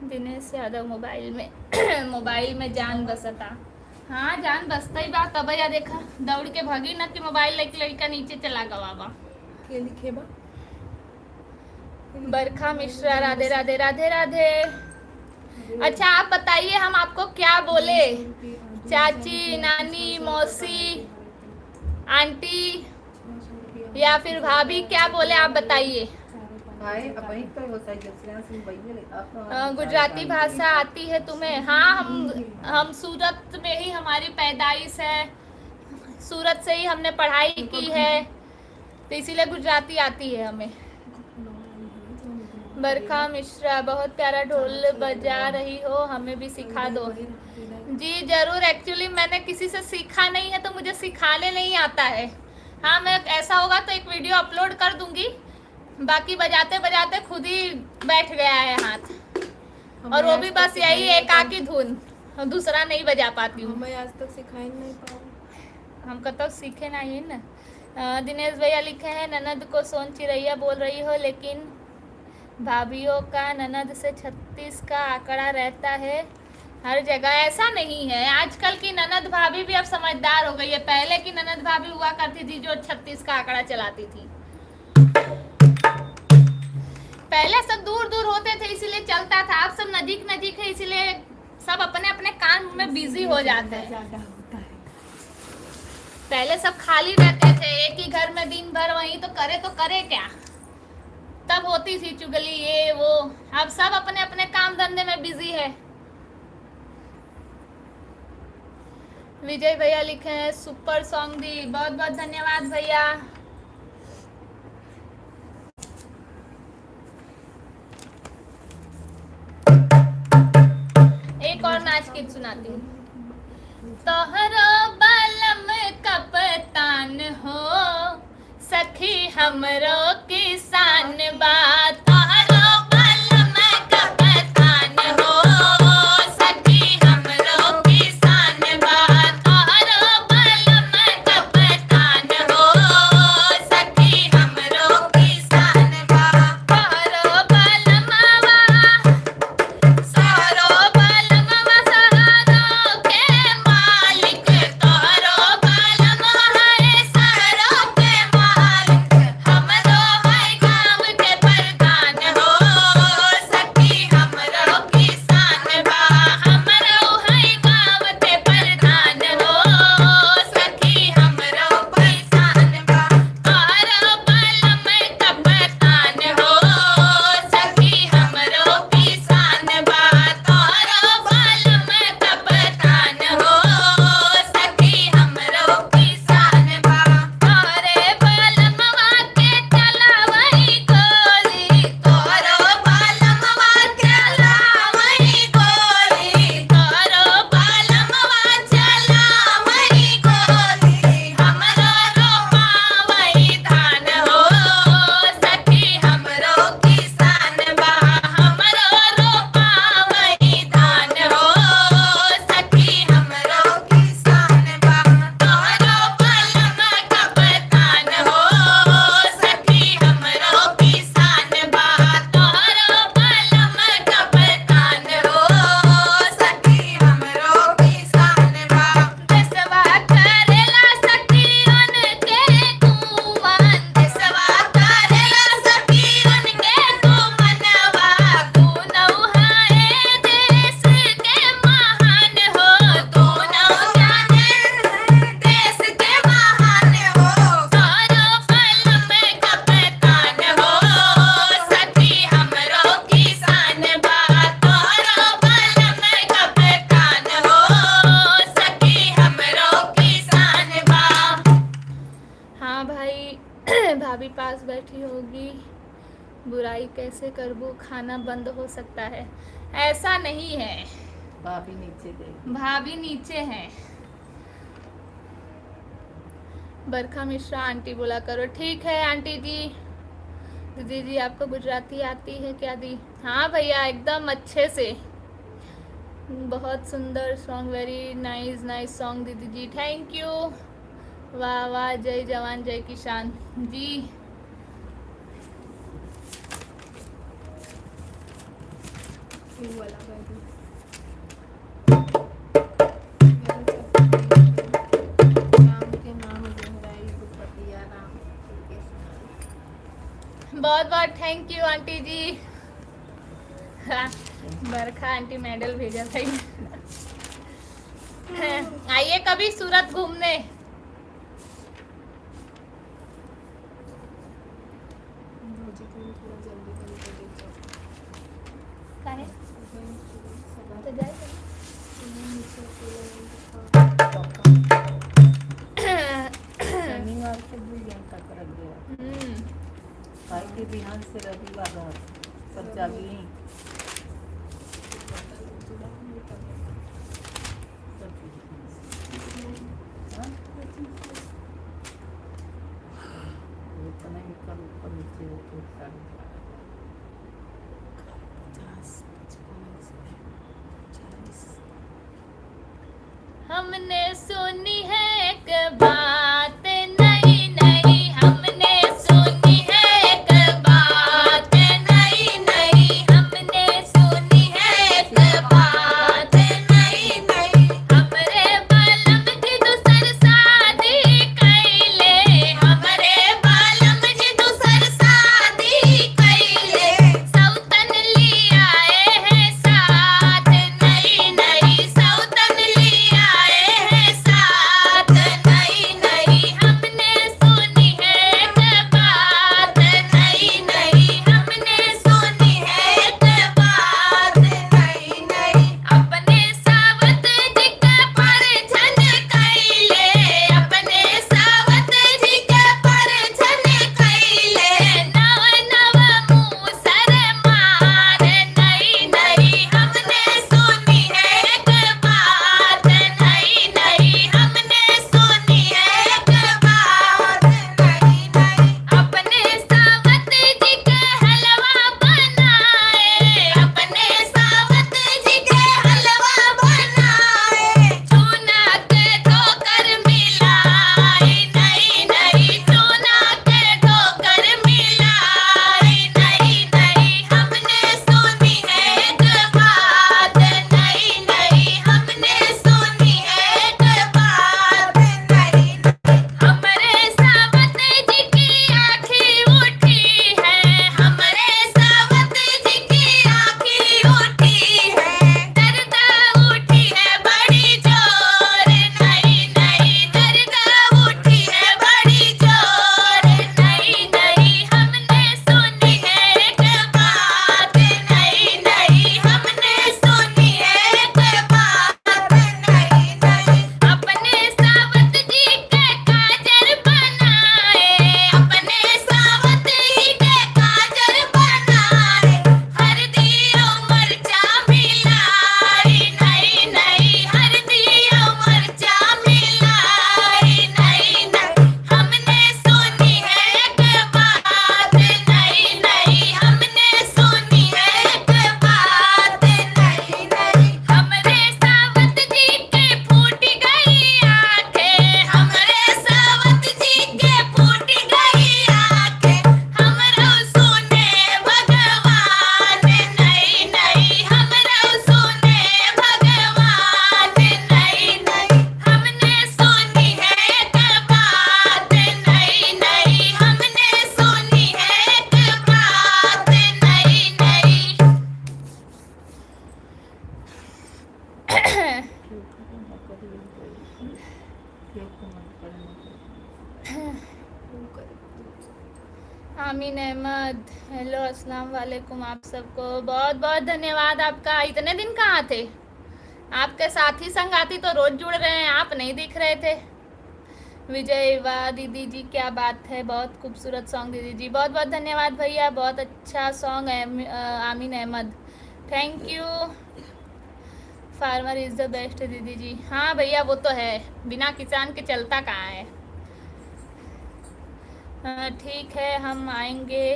दिनेश यादव मोबाइल में जान बसता। हाँ जान बसता ही बा, तब या देखा दौड़ के भागी ना कि मोबाइल लेके लड़का नीचे चला गवा बा। के लिखे बा बरखा मिश्रा राधे राधे राधे राधे। अच्छा आप बताइए हम आपको क्या बोले, चाची, नानी, मौसी, आंटी या फिर भाभी, क्या बोले आप बताइए। गुजराती भाषा आती है तुम्हें? हाँ, हम सूरत में ही हमारी पैदाइश है, सूरत से ही हमने पढ़ाई की है, तो इसीलिए गुजराती आती है हमें। बरखा मिश्रा बहुत प्यारा ढोल बजा रही हो, हमें भी सिखा दो। जी जरूर, एक्चुअली मैंने किसी से सीखा नहीं है तो मुझे सिखाने नहीं आता है। हाँ, मैं ऐसा होगा तो एक वीडियो अपलोड कर दूंगी, बाकी बजाते बजाते खुद ही बैठ गया है हाथ, और वो भी बस यही एक आकी धुन, दूसरा नहीं बजा पाती हूँ। हमें आज तक सिखाई नहीं पाओ, हम कब तक सीखे नहीं ना। दिनेश भैया लिखे हैं, ननद को सोन चिरैया बोल रही हो, लेकिन भाभीियों का ननद से 36 का आंकड़ा रहता है हर जगह। ऐसा नहीं है, आजकल की ननद भाभी भी अब समझदार हो गई है। पहले की ननद भाभी हुआ करती थी जो 36 का आंकड़ा चलाती थी। पहले सब दूर दूर होते थे इसीलिए चलता था, अब सब नजीक नजीक है इसीलिए सब अपने अपने काम में बिजी हो जाते हैं। पहले सब खाली रहते थे एक ही घर में दिन भर, वहीं तो करे क्या, तब होती थी चुगली ये वो। अब सब अपने अपने काम धंधे में बिजी है। विजय भैया लिखे हैं सुपर सॉन्ग दी, बहुत बहुत धन्यवाद भैया। एक और नाच गीत सुनाती हूँ। तोहरो बलम कप्तान हो, सखी हमरो किसान बात। तोहरो बलम कप्तान हो, सखी हमरो किसान बात। तोहरो बलम कप्तान हो, सखी हमरो किसान बात। तोहरो बलमवा सहारो बलमवा सहारो के मालिक। तोहरो बलमवा है सहारो के मालिक। हमरो है गाँव के प्रधान हो, सखी हमरो किसान बा। हमरो है गाँव के प्रधान हो, सखी हमरो किसान बा। तोहरो बलम कप्तान हो, सखी हमरो किसान बा। तोहरो बलम कप्तान हो, सखी हमरो किसान बा। तोहरे बलमवा के चलावई गोली। तोहरो बलमवा चलावई गोली। तोहरो बलमवा चलावई गोली। हमरो रोपावई धान हो, सखी हमरो किसान बा। हमरो रोपावई धान हो, सखी हमरो किसान बा। तोहरो बलम कप्तान हो, सखी हमरो किसान बा। तोहरो बलम कप्तान हो, सखी हमरो किसान बा। देसवा करेला सखी उनके कुवन। देसवा करेला सखी उनके कुवनवा। दोनों है देश के महान हो, दोनों जाने देश के महान हो। तोहरो बलम कप्तान हो, सखी हमरो किसान बा। तोहरो बलम कप्तान हो, सखी हमरो किसान बा। हाँ भाई, भाभी पास बैठी होगी, बुराई कैसे करबू, खाना बंद हो सकता है। ऐसा नहीं है, भाभी नीचे दे। भाभी नीचे हैं। बरखा मिश्रा आंटी बोला करो। ठीक है आंटी जी। दीदी जी आपको गुजराती आती है क्या दी? हाँ भैया एकदम अच्छे से। बहुत सुंदर song, very nice nice song दीदी जी, थैंक यू। वाह वाह, जय जवान जय किसान जी। ये वाला बाजू। राम के नाम दोहराई दुपटिया राम के सुनाई। बहुत बहुत थैंक यू आंटी जी। हाँ, बरखा आंटी मेडल भेजा भाई। आइए कभी सूरत घूमने। काहे? तो जाए। शनिवार के भी जनता कर दिया भाई के बिहान से रविवार रात सब जागी उतना ही कर ऊपर नीचे होते सारी हमने सुनी है एक बात नई नई, हमने सुनी है एक बात नई नई, हमने सुनी है एक बात नई नई। हमरे बालम जी दूसर शादी कैले, हमरे बालम जी दूसर शादी कैले, सौतन लिया है साथ नई नई, सौतन लिया है साथ नई नई। हमने सुनी है एक बात नई नई, हमने सुनी है एक बात नई नई। अपने सावत जी के परछन कैले, अपने सावत जी के परछन कैले, नव नव मूसर मार नई नई। हमने सुनी है एक बात नई नई, हमने सुनी है एक बात नई नई। अपने सावत जी के हलवा बनाए, अपने सावत जी के हलवा बनाए, चूना के ठोकर मिलाई नई नई, चूना के ठोकर मिलाई नई नई। हमने सुनी है एक बात नई नई, हमने सुनी है एक बात नई नई। हमरे सावत जी की आँखी उठी है, हमरे सावत जी की आँखी उठी है, दर्द उठी है बड़ी जोर नई नई, दर्द उठी है बड़ी जोर नई नई। हमने सुनी है एक बात नई नई, हमने सुनी है एक बात नई नई। अपने सावत जी के काजर बनाए, अपने सावत जी के काजर बनाए, हल्दी और मरचा मिलाई नई नई, हल्दी और मरचा मिलाई नई नई। हमने सुनी है एक बात नई नई, हमने सुनी है एक बात नई नई। हमरे सावत जी के फूट गई आँखें, हमरे सावत जी के फूट गई आँखें, हमरो सुने भगवान नई नई, हमरो सुने भगवान नई नई। हमने सुनी है एक बात नई नई, हमने सुनी है एक बात नई नई। आमीन अहमद, हेलो अस्सलाम वालेकुम आप सबको। बहुत बहुत धन्यवाद आपका। इतने दिन कहाँ थे? आपके साथी संगाती तो रोज जुड़ रहे हैं, आप नहीं दिख रहे थे। विजय वाह दीदी जी, क्या बात है, बहुत खूबसूरत सॉन्ग दीदी जी। बहुत बहुत धन्यवाद भैया, बहुत अच्छा सॉन्ग है। Ameen Ahmed, thank you. Farmer is the best दीदी जी। हाँ भैया वो तो है, बिना किसान के चलता कहाँ है। ठीक है, हम आएंगे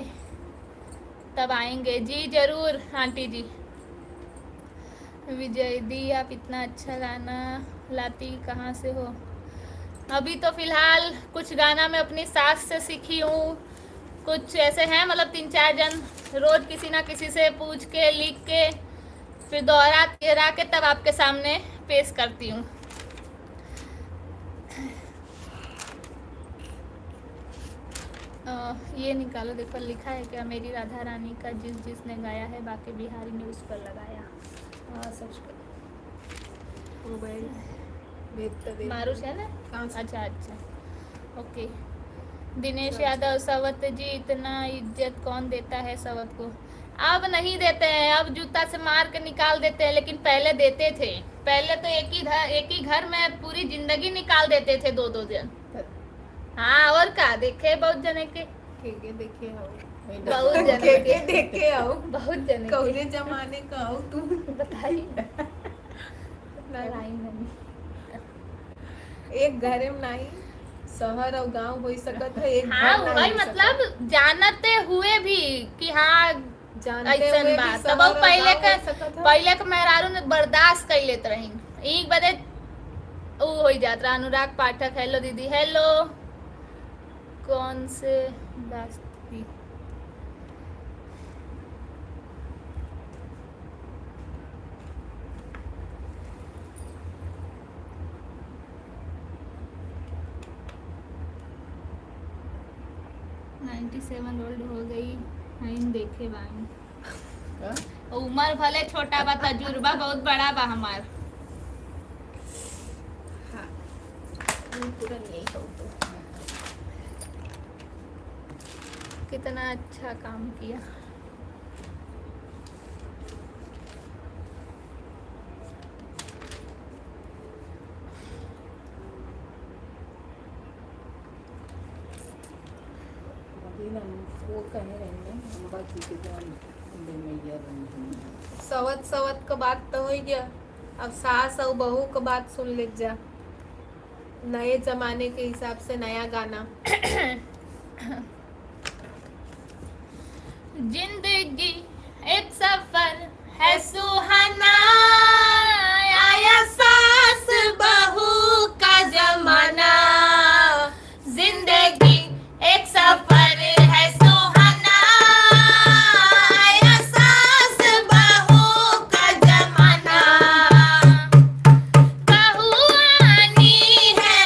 तब आएंगे जी, ज़रूर आंटी जी। विजय दी, आप इतना अच्छा गाना लाती कहाँ से हो? अभी तो फ़िलहाल कुछ गाना मैं अपनी सास से सीखी हूँ, कुछ ऐसे हैं मतलब 3-4 जन, रोज़ किसी ना किसी से पूछ के लिख के फिर दोहरा के तब आपके सामने पेश करती हूँ। ये निकालो, देखो लिखा है क्या, मेरी राधा रानी का जिसने गाया है बाकी बिहारी ने उस पर लगाया। सब्सक्राइब मोबाइल भेजता दे मारू है ना। कहाँ से? अच्छा अच्छा ओके। दिनेश यादव, सवत जी इतना इज्जत कौन देता है सवत को? अब नहीं देते हैं, अब जूता से मार के निकाल देते हैं, लेकिन पहले देते थे। पहले तो एक ही घर में पूरी जिंदगी निकाल देते थे, दो दो जन। हाँ और का देखे बहुत जने के, ठीक है देखे आओ, बहुत जने के, देखे आओ, बहुत जने के। कौने जमाने का आओ तुम बताइए लड़ाई नहीं। एक घर में नहीं, शहर और गांव हो सकत है, एक हाँ घर वही नहीं हो मतलब जानते हुए भी कि हाँ सकत। जानते हुए ऐसन भी बात। शहर तब और पहले गांव के हो सकत है। पहले के मेहरारू ने बर्दाश्त कर लेते रही। एक बजे वो हो जात रहा। अनुराग पाठक, हेलो दीदी, हेलो। कौन से दास्ती ओल्ड हो गई हैं, देखे बानी। हाँ? उम्र भले छोटा बा, तजुर्बा बहुत बड़ा बा हमार। पूरा नहीं हो तो कितना अच्छा काम किया। अभी हम वो कहे रहेंगे हम बात की मैया रंग सवत सवत का बात तो हो गया, अब सास और बहू का बात सुन ले जा। नए जमाने के हिसाब से नया गाना। जिंदगी एक सफर है सुहाना, आया सास बहू का जमाना। जिंदगी एक सफर है सुहाना, आया सास बहू का जमाना। बहू आनी है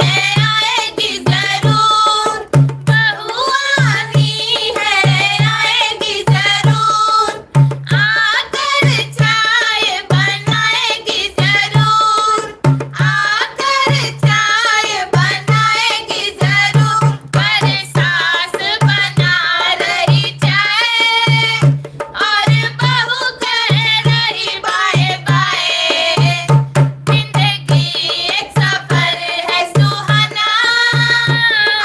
आएगी जरूर, बहू आनी है आएगी जरूर, आकर चाय बनाएगी जरूर, आकर चाय बनाएगी जरूर। पर सास बना रही चाय और बहू कह रही बाए बाए। जिंदगी एक सफर है सुहाना,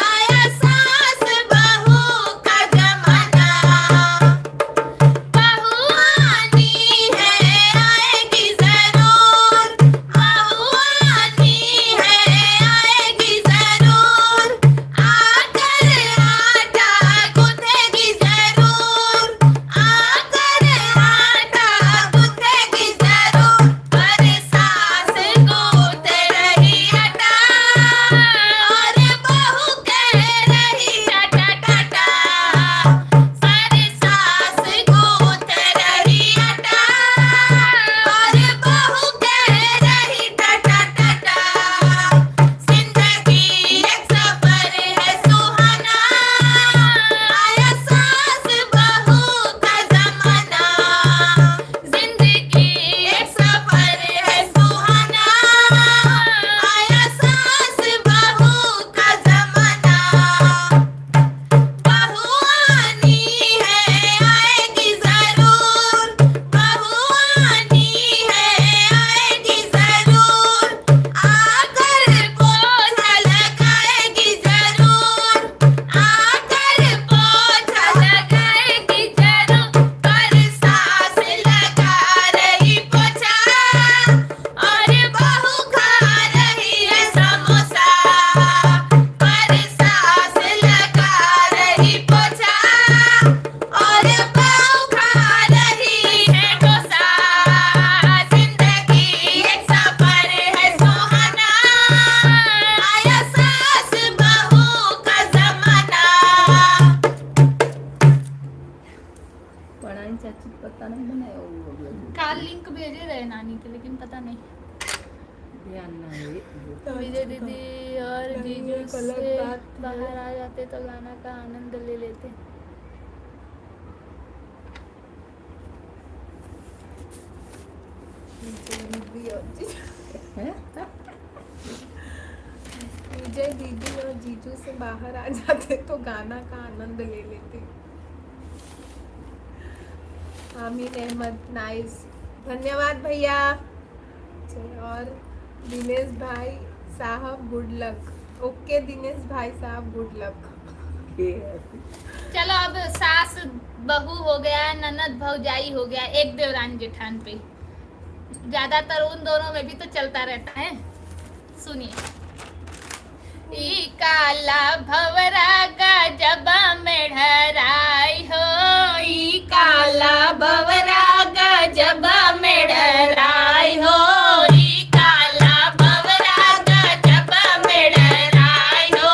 आया सास बहू का जमाना। बहू आनी है आएगी जरूर, बहू आनी है आएगी जरूर, आकर आटा गूंथेगी जरूर, आकर आटा गूंथेगी जरूर। पर सास गूंथ रही आटा और बहू कह रही टाटा टाटा। सारे सास गूंथ रही आटा और बहू कह रही टाटा टाटा। जिंदगी एक सफर है सुहाना, आया सास बहू का जमाना। जिंदगी एक सफर है सुहाना, आया सास बहू का जमाना। बहू आनी है आएगी जरूर, बहू आनी है आएगी जरूर, आकर पोछा लगाएगी जरूर, आकर पोछा लगाएगी जरूर। पर सास लगा रही पोछा और बहू खा रही है समोसा। पर सास लगा रही पोछा और बहू खा रही है डोसा। जिंदगी एक सफर है सुहाना, आया सास बहू का जमाना। पढ़ाई चाची पता नहीं बनाया वो काल लिंक भेजे रहे नानी के, लेकिन पता नहीं ये अन्ना है विजय दीदी और जीजू एक अलग से बात है। बाहर आ जाते तो गाना का आनंद ले लेते। विजय दीदी और जीजू से बाहर आ जाते तो गाना का आनंद ले लेते। आमीन अहमद नाइस, धन्यवाद भैया। और दिनेश भाई साहब गुड लक। ओके दिनेश भाई साहब गुड लक। चलो अब सास बहू हो गया, ननद भौजाई हो गया, एक देवरानी जेठान पे ज्यादातर उन दोनों में भी तो चलता रहता है। सुनिए। ई काला भवरा गजब मेढ़राई हो, ई काला भवरा गजब मेढ़राई हो, ई काला भवरा गजब मेढ़राई हो,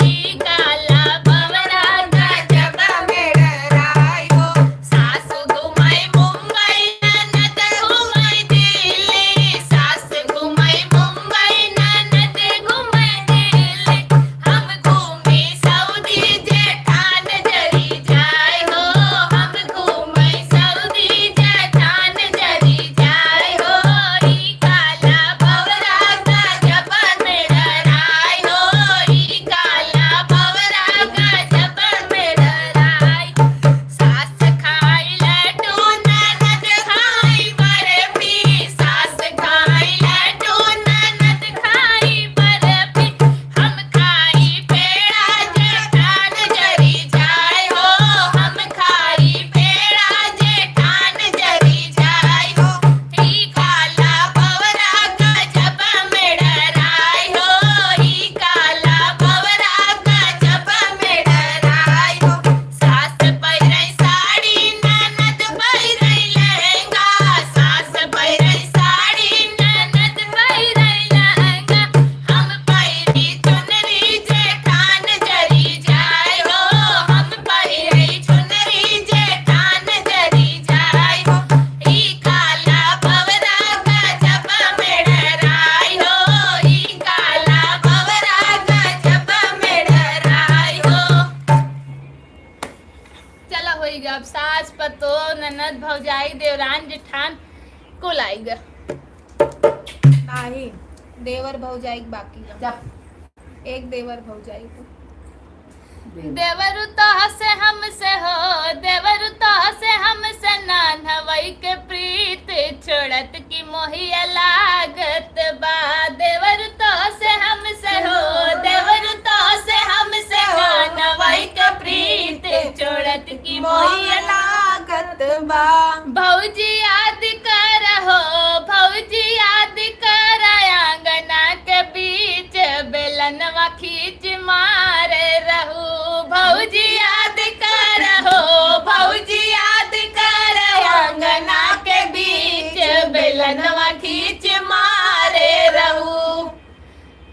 ई काला भवरा गजब मेढ़राई हो। सास घुमाई मुंबई ननद घुमाई दिल्ली, सास घुमाई मुंबई ननद घुमाई दिल्ली, हम घूमी सऊदी जेठान जरी जाए हो, हम घूमी सऊदी जेठान जरी जाए हो, ई काला भवरा गजब मेढ़राई हो, ई काला भवरा गजब मेढ़राई। सास खाई लड्डू ननद खाई बर्फी, सास खाई लड्डू ननद खाई बर्फी, हम खाई पेड़ा जेठान जरी जाए हो, हम खाई पेड़ा जेठान जरी जाए हो, ई काला भवरा गजब मेढ़राई हो, ई काला भवरा गजब मेढ़राई हो। सास पहिरई साड़ी ननद पहिरई लहंगा, सास पहिरई साड़ी ननद पहिरई लहंगा, हम पहिरी चुनरी जेठान जरी जाए हो, हम पहिरई चुनरी जेठान जरी जाए हो, ई काला भवरा गजब मेढ़राई हो, ई काला भवरा गजब मेढ़राई हो। चला होइगा अब सास पतो ननद भौजाई देवरान जेठान कुल आएगा। नाही देवर भौजाई बाकी है। जब एक देवर भौजाई को देवर तो हसे हमसे हो, देवर तो हसे हमसे नान हवई के प्रीत छोड़त की मोहिया लागत बा, देवर तो हसे हमसे हो, देवर तो हसे हमसे नान हवई के प्रीत छोड़त की मोहिया लागत बा। भौजी याद कर हो, भौजी याद कर आंगना के बीच बेलनवा खींच मारे रहू, भौजी याद कर हो, भौजी याद कर आंगना के बीच बेलनवा खींच मारे रहू।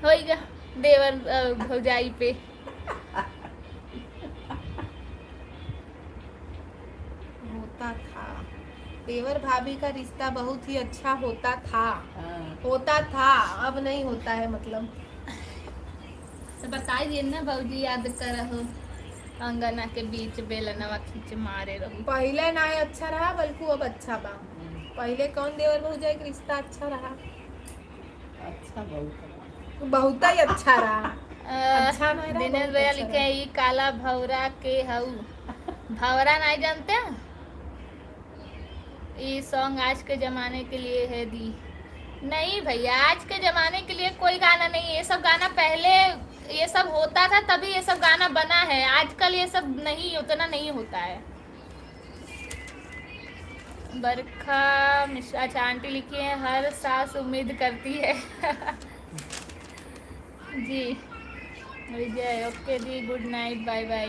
होइगा देवर भौजाई पे। होता था देवर भाभी का रिश्ता बहुत ही अच्छा होता था, होता था, अब नहीं होता है मतलब। तो बताइए ना भौजी याद कर हो अंगना के बीच बेलनवा खींच मारे रहू। पहले ना अच्छा रहा बल्कि अब अच्छा बा। पहले कौन देवर भौजाई का रिश्ता अच्छा रहा? अच्छा बहुत बहुत ही अच्छा रहा। अच्छा नहीं रहा, दिनेश बहुत भैया अच्छा लिखे ई काला भौरा के हऊ। भौरा नहीं जानते हैं? ये सॉन्ग आज के जमाने के लिए है दी। नहीं भैया आज के जमाने के लिए कोई गाना नहीं है, ये सब गाना पहले ये सब होता था तभी ये सब गाना बना है, आजकल ये सब नहीं, उतना नहीं होता है। बरखा मिश्रा, अच्छा आंटी लिखी है हर सास उम्मीद करती है। जी विजय ओके दी गुड नाइट बाय बाय।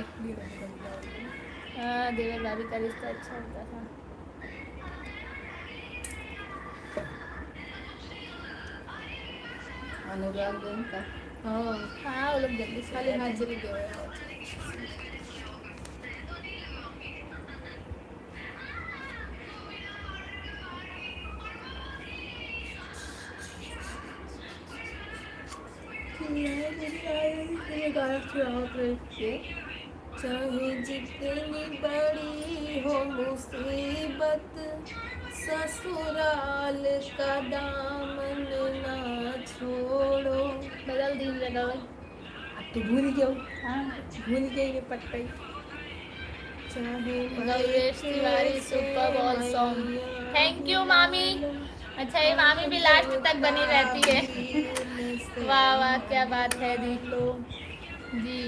देवर भाभी का रिश्ता अच्छा होता था। अनुराग दिन का हाँ वो लोग जल्दी से खाली आ जाते हैं। हाजिरी देवे। चाहे जितनी बड़ी हो मुसीबत, ससुराल का दामन ना छोड़ो। बदल दिन लगा भाई। अब तो भूल गया, हाँ भूल गई ये पट्टा ही। चाहे Gauresh Tiwari super ball song. Thank you मामी। अच्छा ये मामी भी लास्ट तक बनी रहती है। वाह वाह क्या बात है दी जी।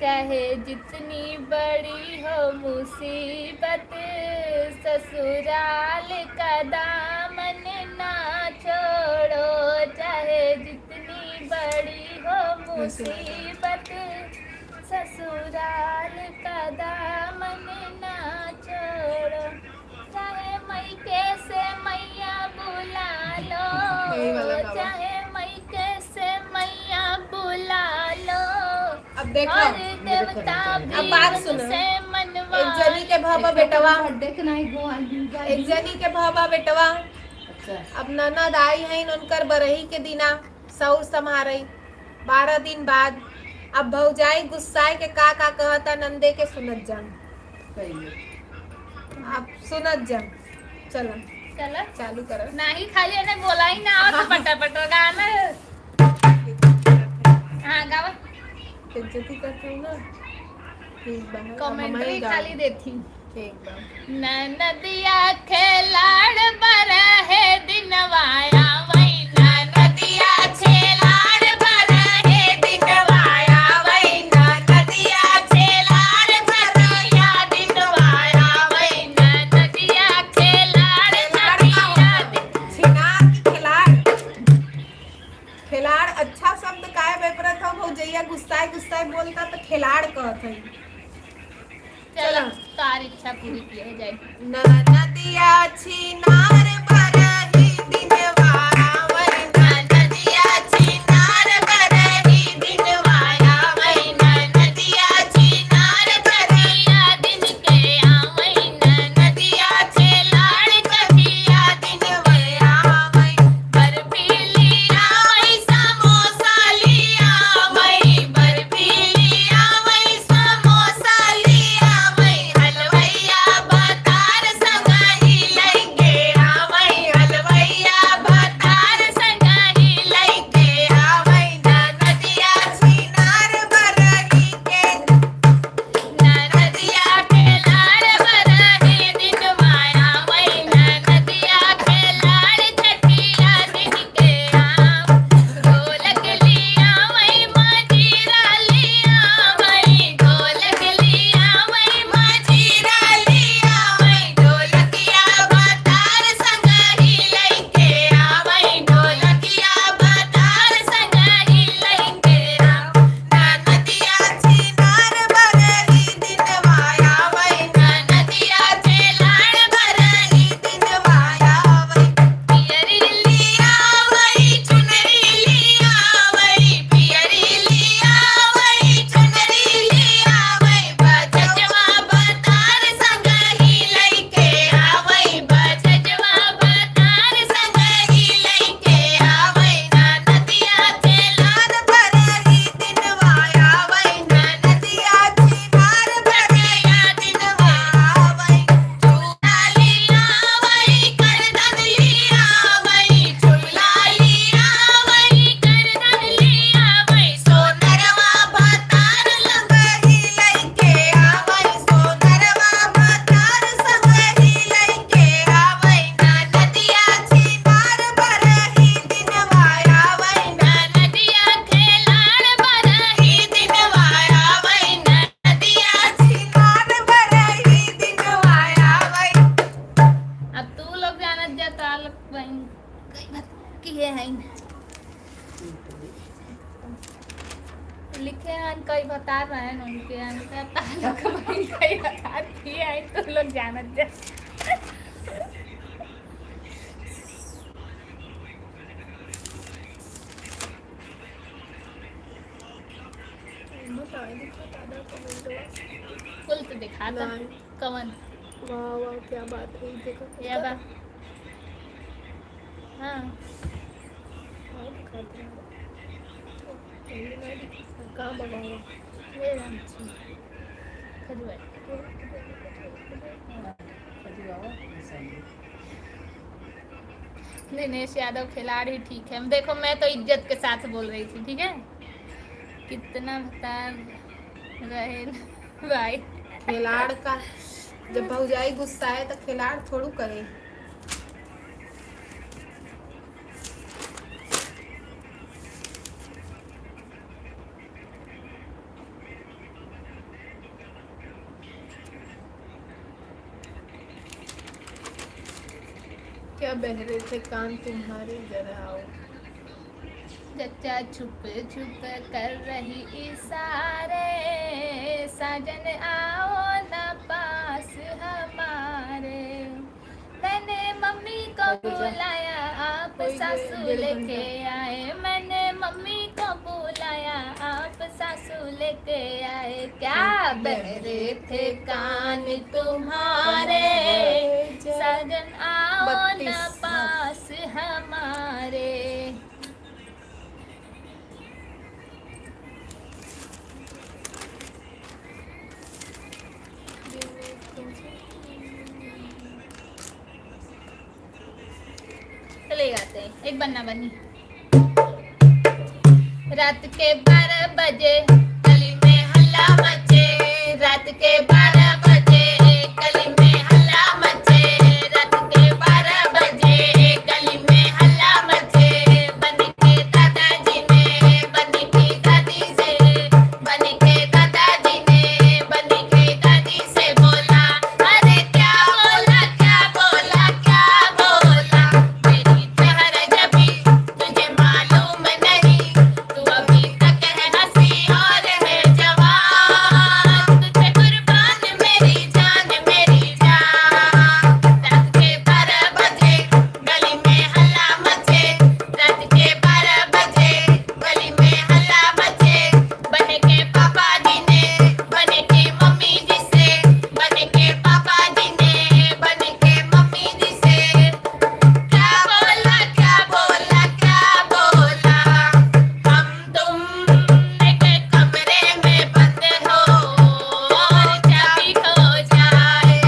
चाहे जितनी बड़ी हो मुसीबत, ससुराल का दामन ना छोड़ो। चाहे जितनी बड़ी हो मुसीबत, ससुराल का दामन ना छोड़ो। चाहे मैके से मैया बुला लो, यही वाला गावा। चाहे मैके से मैया बुला लो। अब देखो, और देवता भी अब बात सुनो। उनसे मनवा एक जनी के भाबा बेटवा, बर्थडे के नहीं गो एक जनी के भाबा बेटवा अच्छा अब ननद आई है उनकर बरही के दिना सौर सम्हारे 12 दिन बाद। अब भौजाई गुस्साए के का कहता नंदे के सुनत जान। कहिए अब सुनत जान। चलो चलो चालू करो। नहीं खाली है बोला ही ना हो तो पटर पटर गाना। हाँ गावा इज्जती करते हो ना। ठीक बा, अब हम कमेंट्री ही गाओ। खाली देती। ठीक बा। नदिया खेलाड़ बरहे दिनवाया वही नदिया खेलाड़ बरहे दिनवाया वही नदिया खेलाड़ बरया दिनवाया वही नदिया खेलाड़ छिनार की खिलाड़। खिलाड़ अच्छा शब्द काय बेपरत हो भौजैया गुस्साए गुस्साए बोलता तो खिलाड़ कहत है। चलो तार इच्छा पूरी की हो जाए। नदिया छिनार बरही दिनवाया वही नदिया छिनार बरही दिनवाया वही नदिया छिनार बरहिया दिन के आवई नदिया खेलाड़ कहिया दिनवाया वही बर्फी लिया वही समोसा लिया वही बर्फी लिया वही समोसा लिया वही हलवैया बतार संगही लइके आवई हलवैया बतार संगही लइके आवई नदिया छिनार बरही के नदिया खेलाड़ बरही दिनवाया वही नदिया खेलाड़ छठिया दिन के आम ढोलक लिया वही मजीरा लिया वही ढोलक लिया वही मजीरा लिया वही ढोलकिया बतार संगही लइके आवई ढोलकिया बतार संगही लइके नदिया छिनार बरही दिनवाया वही नदिया खेलाड़ बरही दिनवाया वही पियरी लिया वही चुनरी लिया वही पियरी लिया वही चुनरी लिया वही बजजवा बतार संगही लइके आवई बजजवा बतार संगही लइके आवई नदिया खेलाड़ बरही दिनवाया वही नदिया छिनार बरहिया दिनवाया वही चूड़ा लिया वही करदन लिया वही चूड़ा लिया वही करदन लिया वही सोनरवा बतार संगही लइके आवई सोनरवा बतार संगही लइके आवई नदिया छिनार बरही दिनवाया वही नदिया खेलाड़ बरही दिनवाया वही नदिया छिनार बरही दिनवाया वही। अब तू लोग जानत जा ताल बहन कई बात किए हैं लिखे हैं कई बता रहे हैं उनके अंदर तालक बहन कई बता किए हैं तू लोग जानत जा। फुल तो दिखा था कवन वाह वाह क्या बात है देखो ये बा हाँ हाँ, दिखाते हैं। कहाँ भगाओ ये राम जी खजूर दिनेश यादव खिलाड़ी ठीक है। देखो मैं तो इज्जत के साथ बोल रही थी, ठीक है। कितना बता रहे भाई। खिलाड़ का जब भौजाई गुस्सा है तो खिलाड़ थोड़ू करे। क्या बह रहे थे कान तुम्हारे, जरा आओ। चचा छुप छुप कर रही इशारे, साजन आओ ना पास हमारे। मैंने मम्मी को बुलाया आप सासू लेके आए, मैंने मम्मी को बुलाया आप सासू लेके आए। क्या बह रहे थे कान तुम्हारे, साजन आओ ना पास हमारे। चले जाते हैं, एक बन्ना बन्नी। रात के 12 बजे गली में हल्ला मचे, रात के 12 बजे गली में हल्ला मचे, रात के 12 बजे गली में हल्ला मचे। बन के दादाजी ने बन की दादी से, बन के दादाजी ने बन के दादी से बोला, अरे क्या बोला क्या बोला क्या बोला। मेरी जहर जबी तुझे मालूम नहीं, तू अभी तक है हंसी और है जवान, तुझे कुर्बान मेरी जान मेरी जान। रात के 12 बजे गली में हल्ला मचे, रात के 12 बजे गली में हल्ला मचे। बन के पापा जी ने बन के मम्मी जी से, बन के पापा जी ने बन के मम्मी जी से। क्या बोला क्या बोला क्या बोला। हम तुम एक कमरे में बंद हो और चाबी खो जाए।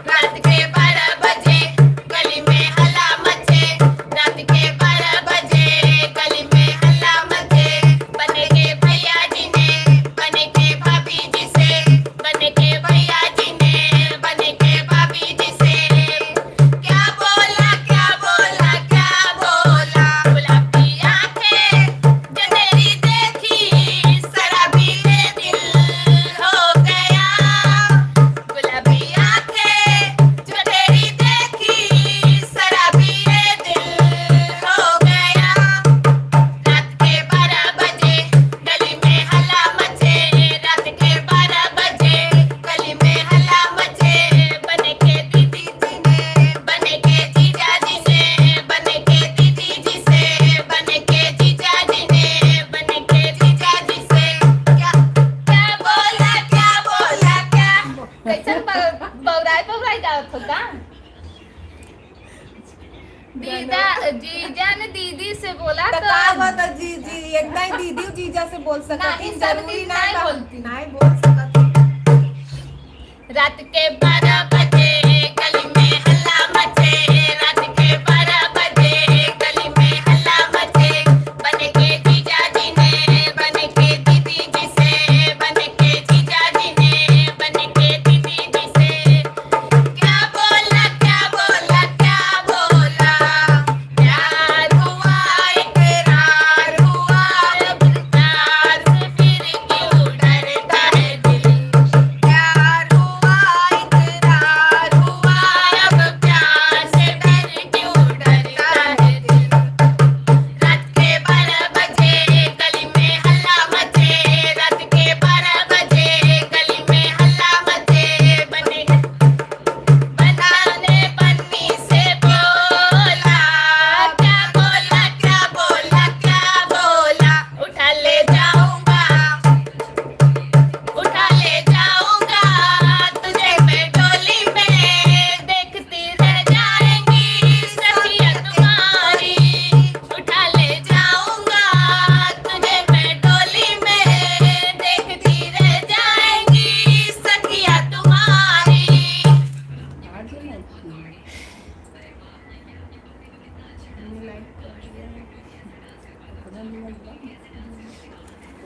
रात के 12 बजे गली में हल्ला मचे, रात के 12 बजे गली में हल्ला मचे। बन के भैया जी ने बन के भाभी जी से, बन के भैया जी ने बन के भाभी जी से। क्या बोला क्या बोला क्या बोला। गुलाबी आंखें जो तेरी देखी शराबी है दिल हो गया, गुलाबी आंखें जो तेरी देखी शराबी है दिल हो गया। रात के 12 बजे गली में हल्ला मचे, रात के 12 बजे गली में हल्ला मचे। बन के दीदी जी ने बन के जीजा जी ने बन के दीदी जी से, बन के जीजा जी ने बन के जीजा जी से। क्या क्या बोला क्या बोला क्या। कैसे पौराई जाओ का दीदा जीजा ने दीदी से बोला तो तो का बता जी जी एक नहीं दीदी जीजा से बोल सकत नहीं, ही, सब जरूरी चीज नहीं नहीं बोलती। नहीं बोल सकत ही। रात के 12 बजे गली में हल्ला मचे, रात के 12 बजे गली में हल्ला मचे। बन के जीजा जी ने बन के दीदी जी से, बन के जीजा जी ने बन के दीदी जी से। क्या बोला क्या बोला क्या बोला। प्यार हुआ इकरार हुआ, अब प्यार से फिर क्यों डरता है दिल। प्यार हुआ इकरार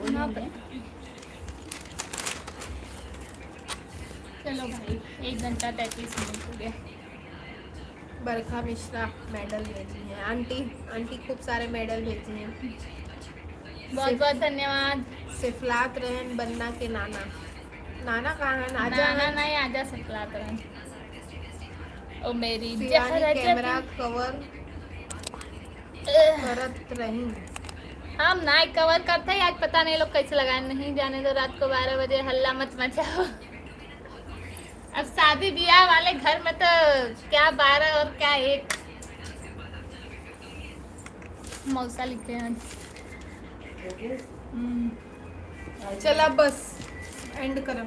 ना पता। चलो भाई 1 घंटा 33 मिनट हो गया। बरखा मिश्रा मेडल भेजी है आंटी खूब सारे मेडल भेजी हैं। बहुत बहुत धन्यवाद। सिफलात रहन बन्ना के नाना कहाँ है? आजा नाना नहीं आजा सकला तरह। ओ मेरी शिवानी जहर कैमरा जबी। कवर करत रही। हम नाइट कवर करते हैं, आज पता नहीं लोग कैसे लगाए, नहीं जाने दो रात को 12 बजे हल्ला मच मचाओ। अब शादी ब्याह वाले घर में तो क्या 12 और क्या 1। मौसा लिखे हैं। चला बस एंड करो।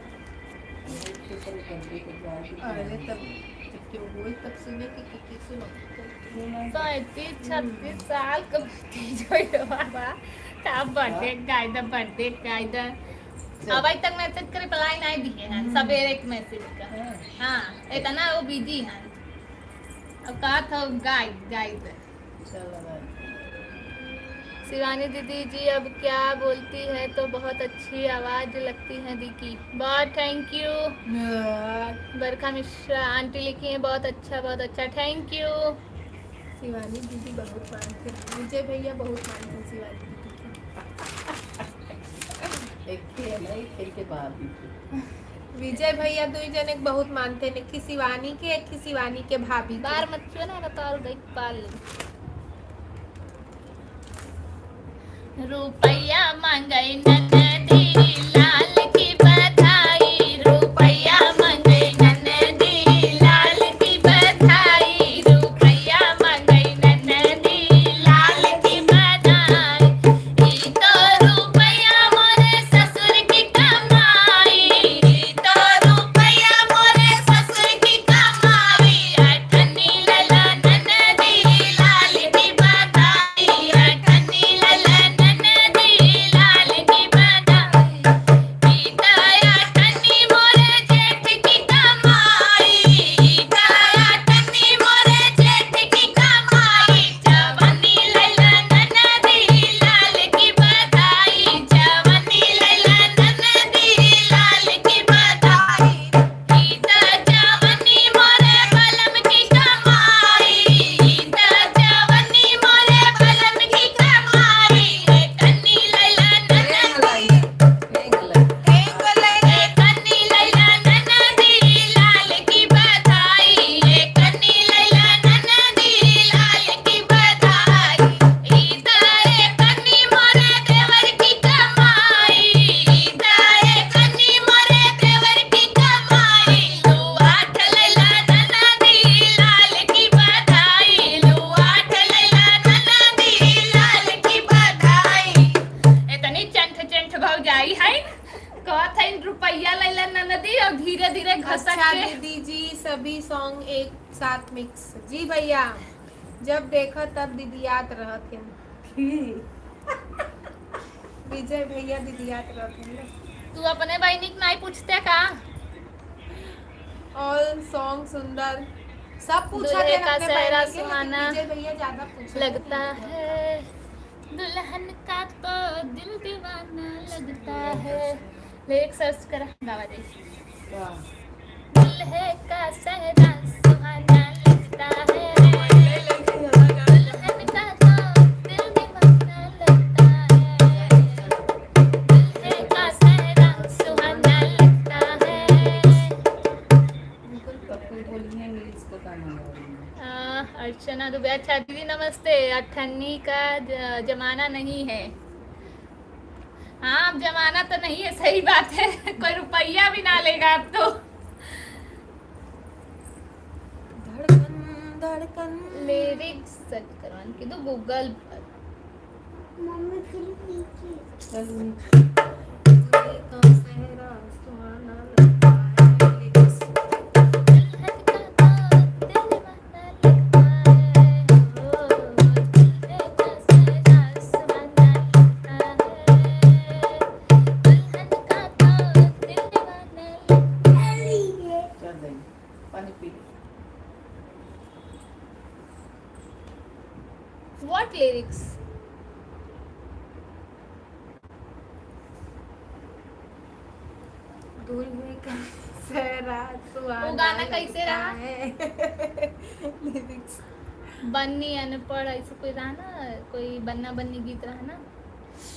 अरे तब क्यों हुई तब सुने कि सुनो 36 साल का जो बाबा तब बर्थडे गाइड अब तक मैसेज के रिप्लाई नहीं दिए हैं सवेरे एक मैसेज का। हाँ इतना वो बिजी है। अब कहा था गाइड। शिवानी दीदी जी अब क्या बोलती है तो बहुत अच्छी आवाज लगती है दी की। बहुत thank you. Barkha Mishra aunty लिखी है बहुत अच्छा थैंक यू। शिवानी दीदी बहुत मानते हैं, विजय भैया बहुत मानते हैं शिवानी दीदी। विजय भैया दो जने बहुत मानते हैं, एक की शिवानी के एक की शिवानी के भाभी के। बार मत छुओ ना बताओ देख पाल। रुपया मंगई ननदी लाल की बधाई। रुपया मंगई ननदी लाल की बधाई। रुपया मंगई ननदी लाल की बधाई। ई तो रुपया मोरे ससुर की कमाई। ई तो रुपया मोरे ससुर की कमाई। अठन्नी लला ननदी लाल की बधाई। अठन्नी लला ननदी लाल की बधाई। गीताया टन्नी मोरे जेठ की कमाई। गीताया टन्नी मोरे जेठ की कमाई। जवानी लैला ननदी लाल की बधाई। जवानी लैला ननदी लाल की बधाई। गीता जवानी मोरे बलम की कमाई। गीता जवानी मोरे बलम की कमाई। कन्नी लैला ननदी कन्नी लैला ननदी लाल की बधाई। कन्नी लैला ननदी लाल की बधाई। ईदाए कन्नी मोरे देवर की कमाई। ईदाए कन्नी मोरे देवर की कमाई। लुआठ लैला ननदी लाल की बधाई। लुआठ लैला ननदी लाल की बधाई। इतनी चंठ भाव जाई है कहत है रुपया लैला ननदी और धीरे धीरे घसक अच्छा के दीदी जी सभी सॉन्ग एक साथ मिक्स। जी भैया जब देखा तब दीदियात रहत हैं। विजय भैया दीदियात रहत हैं। तू अपने बहनी के नहीं पूछते का। ऑल सॉन्ग सुंदर सब पूछा दूल्हे थे का अपने सेहरा बहन के, लेकिन सुहाना विजय भैया ज्यादा पूछा लगता है दुल्हन का तो दिल दीवाना लगता है। लिरिक्स सर्च कर गावा दे। दुल्हे का सेहरा सुहाना लगता है। दुल्हन का तो दिल दीवाना लगता है। दुल्हे का सेहरा सुहाना लगता है। अर्चना दुबे अच्छा दीदी नमस्ते। अठन्नी का जमाना नहीं है। हाँ अब जमाना तो नहीं है सही बात है। कोई रुपया भी ना लेगा अब तो। धड़कन धड़कन लिरिक्स सर्च करवाने की तो गूगल पर। दुल्हे का सेहरा सुहाना लगता है। लिरिक्स दुल्हन का तो दिल दीवाना लगता है। ओ दुल्हे का सेहरा सुहाना लगता है। दुल्हन का तो दिल दीवाना लगता है। What lyrics? दूल्हे का सहरा सुहाना वो गाना कैसे लगता रहा? है। लिरिक्स बन्नी अनपढ़ ऐसे कोई रहा ना, कोई बन्ना बन्नी गीत रहा ना,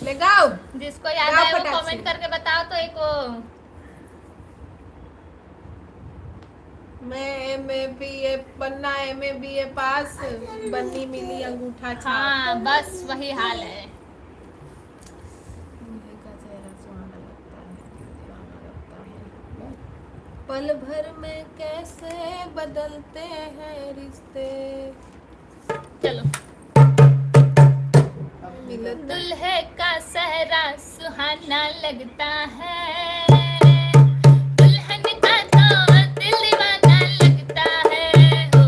ले गाओ। जिसको याद गाओ आए वो फटाक से। कमेंट करके बताओ तो। एक वो मैं MA BA पन्ना MA BA पास, बन्नी मिली अंगूठा छाप। हाँ बस वही हाल है। दूल्हे का चेहरा सुहाना लगता है, दीवाना लगता है। पल भर में कैसे बदलते हैं रिश्ते। चलो। मिलत दुल्हे का सहरा सुहाना लगता है, दुल्हन का तो दिल दीवाना लगता है। ओ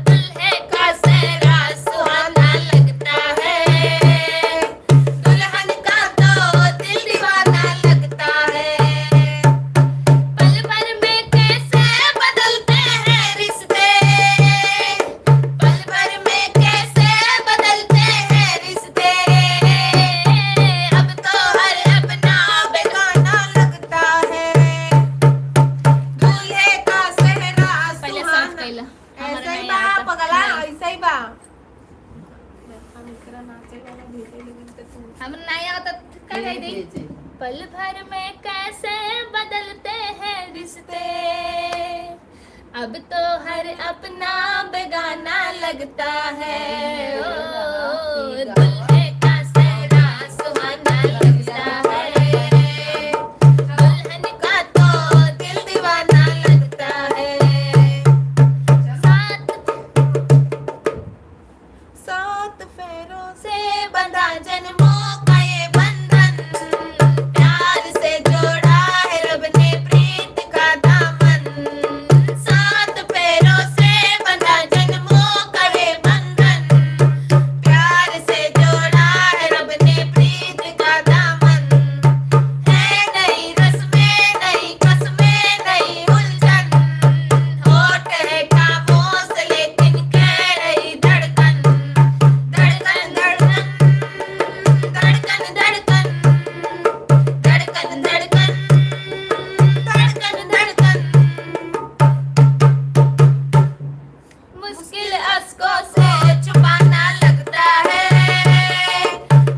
दुल्हे का सहरा सुहाना लगता है, दुल्हन का तो दिल दीवाना लगता है। पल भर में कैसे बदलते हैं रिश्ते, पल भर में कैसे बदलते हैं रिश्ते। अब तो हर अपना बेगाना लगता है। दूल्हे का सहरा पहले सुहाना। समझ पहला ऐसा ही बा पगला, ऐसा ही बा। हम एकरा नाचे वाला भेजे लेकिन तो तू हम नहीं आता कर रही थी। पल भर में कैसे बदलते हैं रिश्ते, अब तो हर अपना बेगाना लगता है। ओ दुल्हे का सहरा सुहाना लगता है, दुल्हन का तो दिल दीवाना लगता है। सात फेरों से से बंधा जन्मों का ये बंधन, प्यार से जोड़ा है रब ने प्रीत का दामन। सात पैरों से बंधा जन्मों का ये बंधन, प्यार से जोड़ा है रब ने प्रीत का दामन। है नई रस्में नई कसमें नई उलझन, होठ है खामोश लेकिन कह रही धड़कन, धड़कन धड़कन धड़कन धड़कन धड़कन धड़कन धड़कन मुश्किल अश्कों से छुपाना लगता है,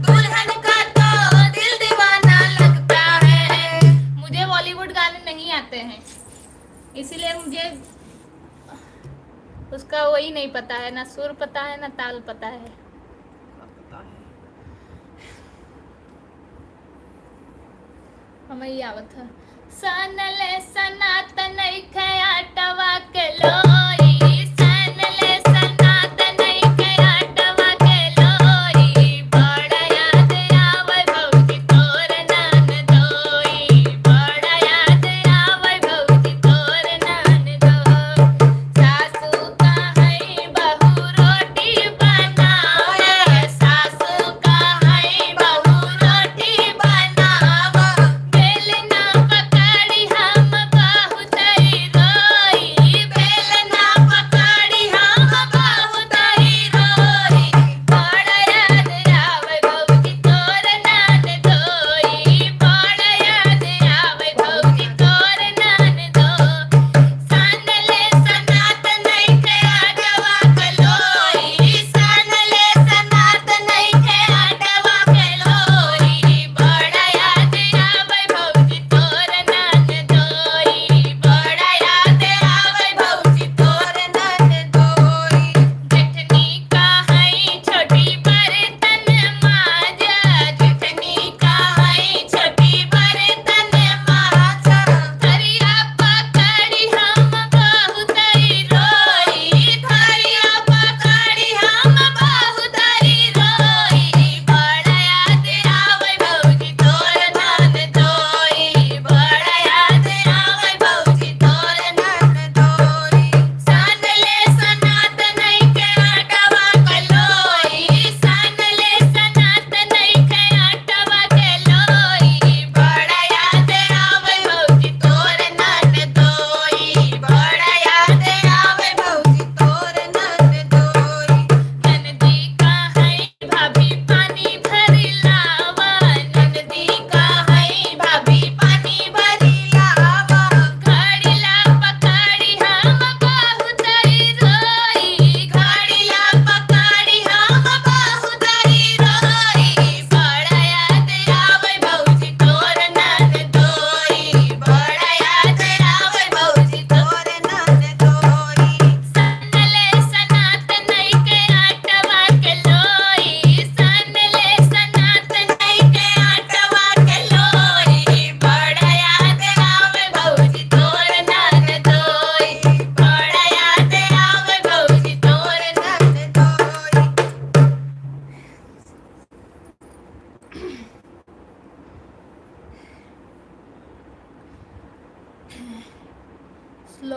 दुल्हन का तो दिल दीवाना लगता है। मुझे बॉलीवुड गाने नहीं आते हैं, इसीलिए मुझे उसका वही नहीं पता है, ना सुर पता है ना ताल पता है। हमें ये आवत है। सनले सनातन खया टवा के लोई, सनले सनातन खया टवा के लोई। बड़ा याद आवे भौजी तोर नान दोई, बड़ा याद आवे भौजी तोर नान दो। सासू का है बहू रोटी बनावे, सासू का है बहू रोटी बनावे। बेलना पकड़ी हम बहुत रोई,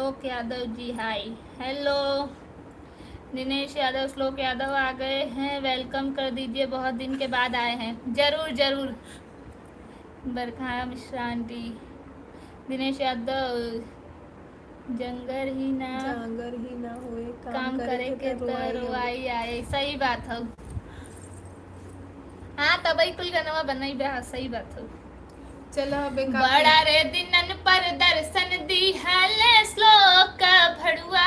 श्लोक यादव जी हाय। हेलो दिनेश यादव, श्लोक यादव आ गए हैं, वेलकम कर दीजिए, बहुत दिन के बाद आए हैं। जरूर जरूर। बरखा मिश्रा आंटी, दिनेश यादव, जंगर ही ना जांगर ही ना होए काम करे के तो रोआई आए। सही बात हो। हाँ तबई कुल गनवा बनई बे। हाँ सही बात हो। चलो बेकार बड़ा रे दिनन पर दर्शन दी हाले श्लोक भड़ुआ,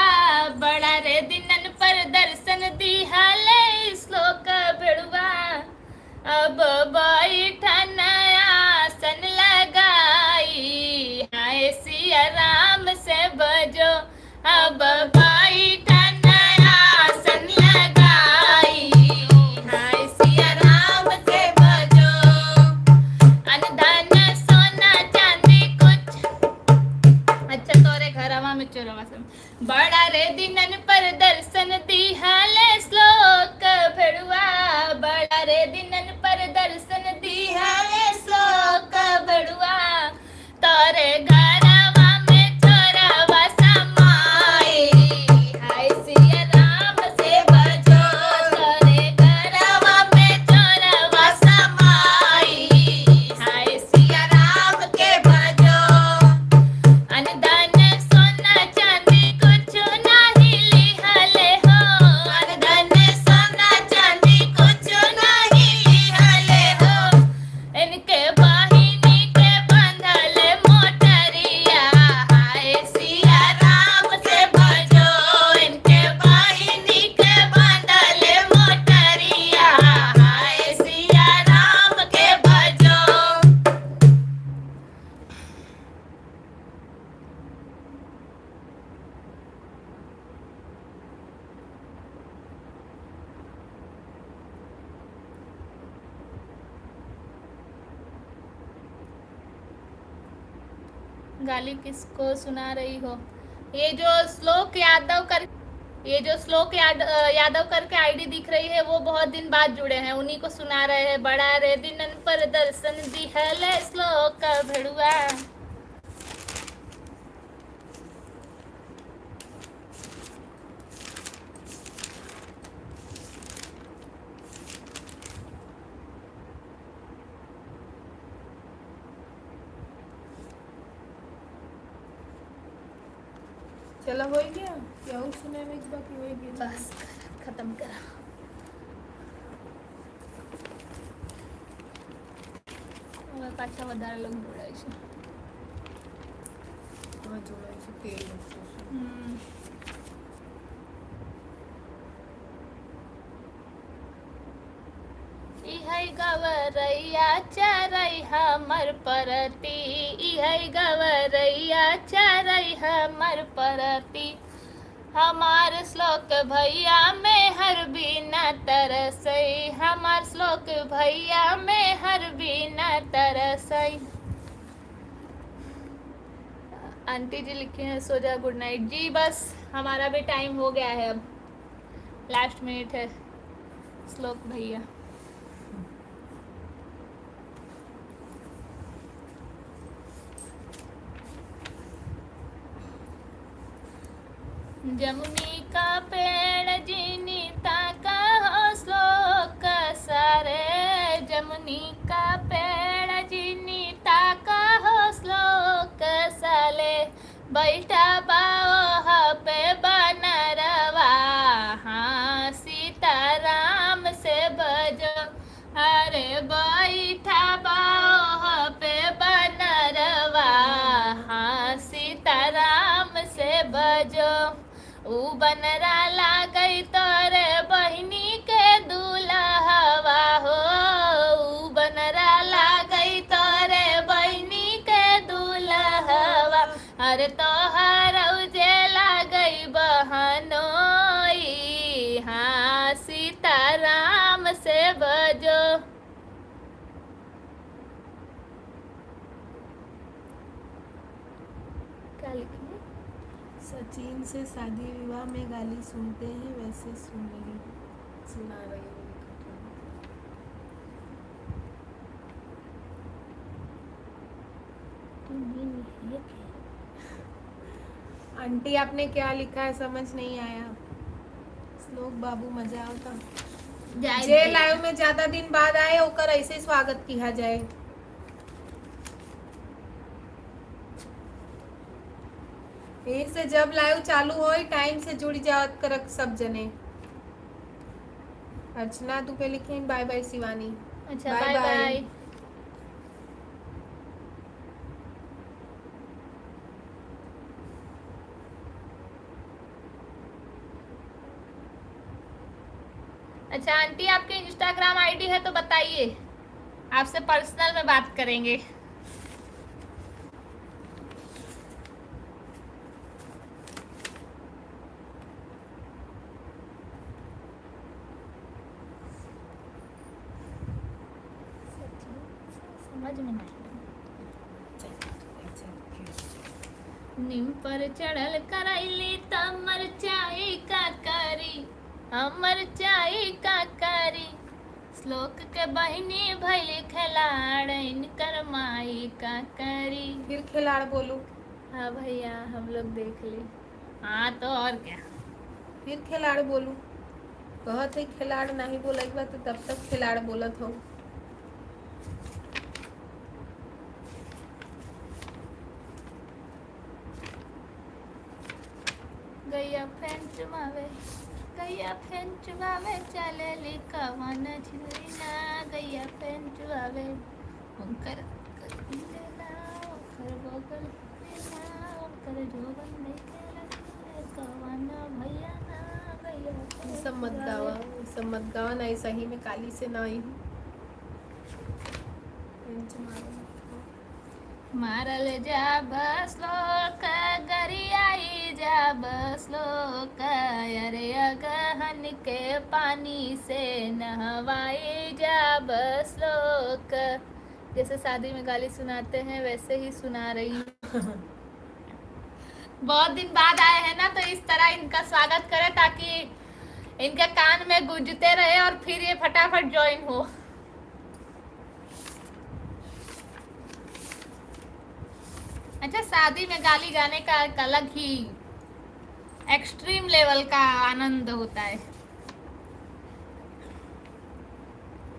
बड़ा रे दिनन पर दर्शन दी हाले श्लोक भड़ुआ, अब बैठन आसन लगाई, हाय सिया राम से बजो, अब बैठन आसन लगाई, हाय सिया राम से बजो, अनधन सोना चांदी कुछ। अच्छा तोरे घरवा में चोरवा सब। बड़ा रे दिनन पर दर्शन दी हाले श्लोक भड़ुआ, बड़ा रे दिनन पर दर्शन दी हाले श्लोक भड़ुआ, तोरे घरवा में चोरवा समाई, हाय सिया राम से बजो, तोरे घरवा में चोरवा समाई, हाय सिया राम के भजो, अनधन सोना चांदी कुछ नाही लिहले हो, अनधन सोना चांदी कुछ नाही लिहले हो, इनके वाहिनी के बंधल मोटरिया, हाय सिया राम से भजो, इनके वाहिनी के बंधल मोटरिया, हाय सिया राम के भजो। गाली किसको सुना रही हो? ये जो श्लोक यादव करके आईडी दिख रही है वो बहुत दिन बाद जुड़े हैं, उन्हीं को सुना रहे हैं। बड़ा रे दिनन पर दर्शन दिहले श्लोक भड़ुआ। चलो हो गया क्या हो सुने में एक बाकी हो गया बस खत्म करा। હવે પાછા વધારે લોકો જોડાય છે। हाँ जोड़ाई से तेल लगता है। इहै गवरैया चरै हमर परती, इहै गवरैया चरै हमर परती, हमार श्लोक भैया में हर बिना तरसई, हमार श्लोक भैया में हर बिना तरसई। आंटी जी लिखे हैं सो जा गुड नाइट। जी बस हमारा भी टाइम हो गया है, अब लास्ट मिनट है। श्लोक भैया जमुनी का पेड़ जीनीता का हो श्लोक सारे, जमुनी का पेड़ जीनीता का हो श्लोक साले, बैठा बाओ पे बनरवा, हाँ सीताराम से बजो, अरे बैठा बाओ पे बनरवा, हाँ सीताराम से बजो, ऊ बनरा लागई तोरे बहिनी के दूल्हवा हो, ऊ बनरा लागई तोरे बहिनी के दूल्हवा, अरे तोहर उजे लागई बहनोई, हाँ सीताराम से बजो। क्या लिखी? सचिन से शादी विवाह में गाली सुनते हैं वैसे सुना रही है। आंटी आपने क्या लिखा है समझ नहीं आया। श्लोक बाबू मजा आता जे लाइव में ज्यादा दिन बाद आए होकर ऐसे स्वागत किया जाए। फिर से जब लाइव चालू हो टाइम से जुड़ जाओ कर सब जने। अर्चना तू पे लिखे बाय बाय शिवानी। अच्छा Bye बाय bye. बाय। अच्छा आंटी आपके इंस्टाग्राम आईडी है तो बताइए, आपसे पर्सनल में बात करेंगे। समझ में नहीं। नीम पर चढ़ल करैली तमर चाय का करी, हमर चाय का करी। श्लोक के बहिनी भैली खिलाड़ इनकर माई का करी। फिर खिलाड़ बोलू। हाँ भैया हम लोग देख ली। हाँ तो और क्या। फिर खिलाड़ बोलू। कहत है खिलाड़ नहीं बोला एक बार तो तब तक खिलाड़ बोलत हो। गैया फैन चुमावे, गैया फैन चुमावे चले लिखवन छिलना। गैया फैन चुमावे ओकर लेना, ओकर बगल लेना, ओकर जोगन देखेला कवन भैया ना। गैया फैन ये सब मत चुमावे। गावा, ये सब मत गावा ना। सही में काली से ना आई हूँ। मारल जा श्लोक गरियाई जा श्लोक। अरे अगहन के पानी से नहवाई जा श्लोक। जैसे शादी में गाली सुनाते हैं वैसे ही सुना रही हूँ। बहुत दिन बाद आए हैं ना तो इस तरह इनका स्वागत करें ताकि इनके कान में गूंजते रहे और फिर ये फटाफट ज्वाइन हो। अच्छा शादी में गाली गाने का एक अलग ही एक्सट्रीम लेवल का आनंद होता है।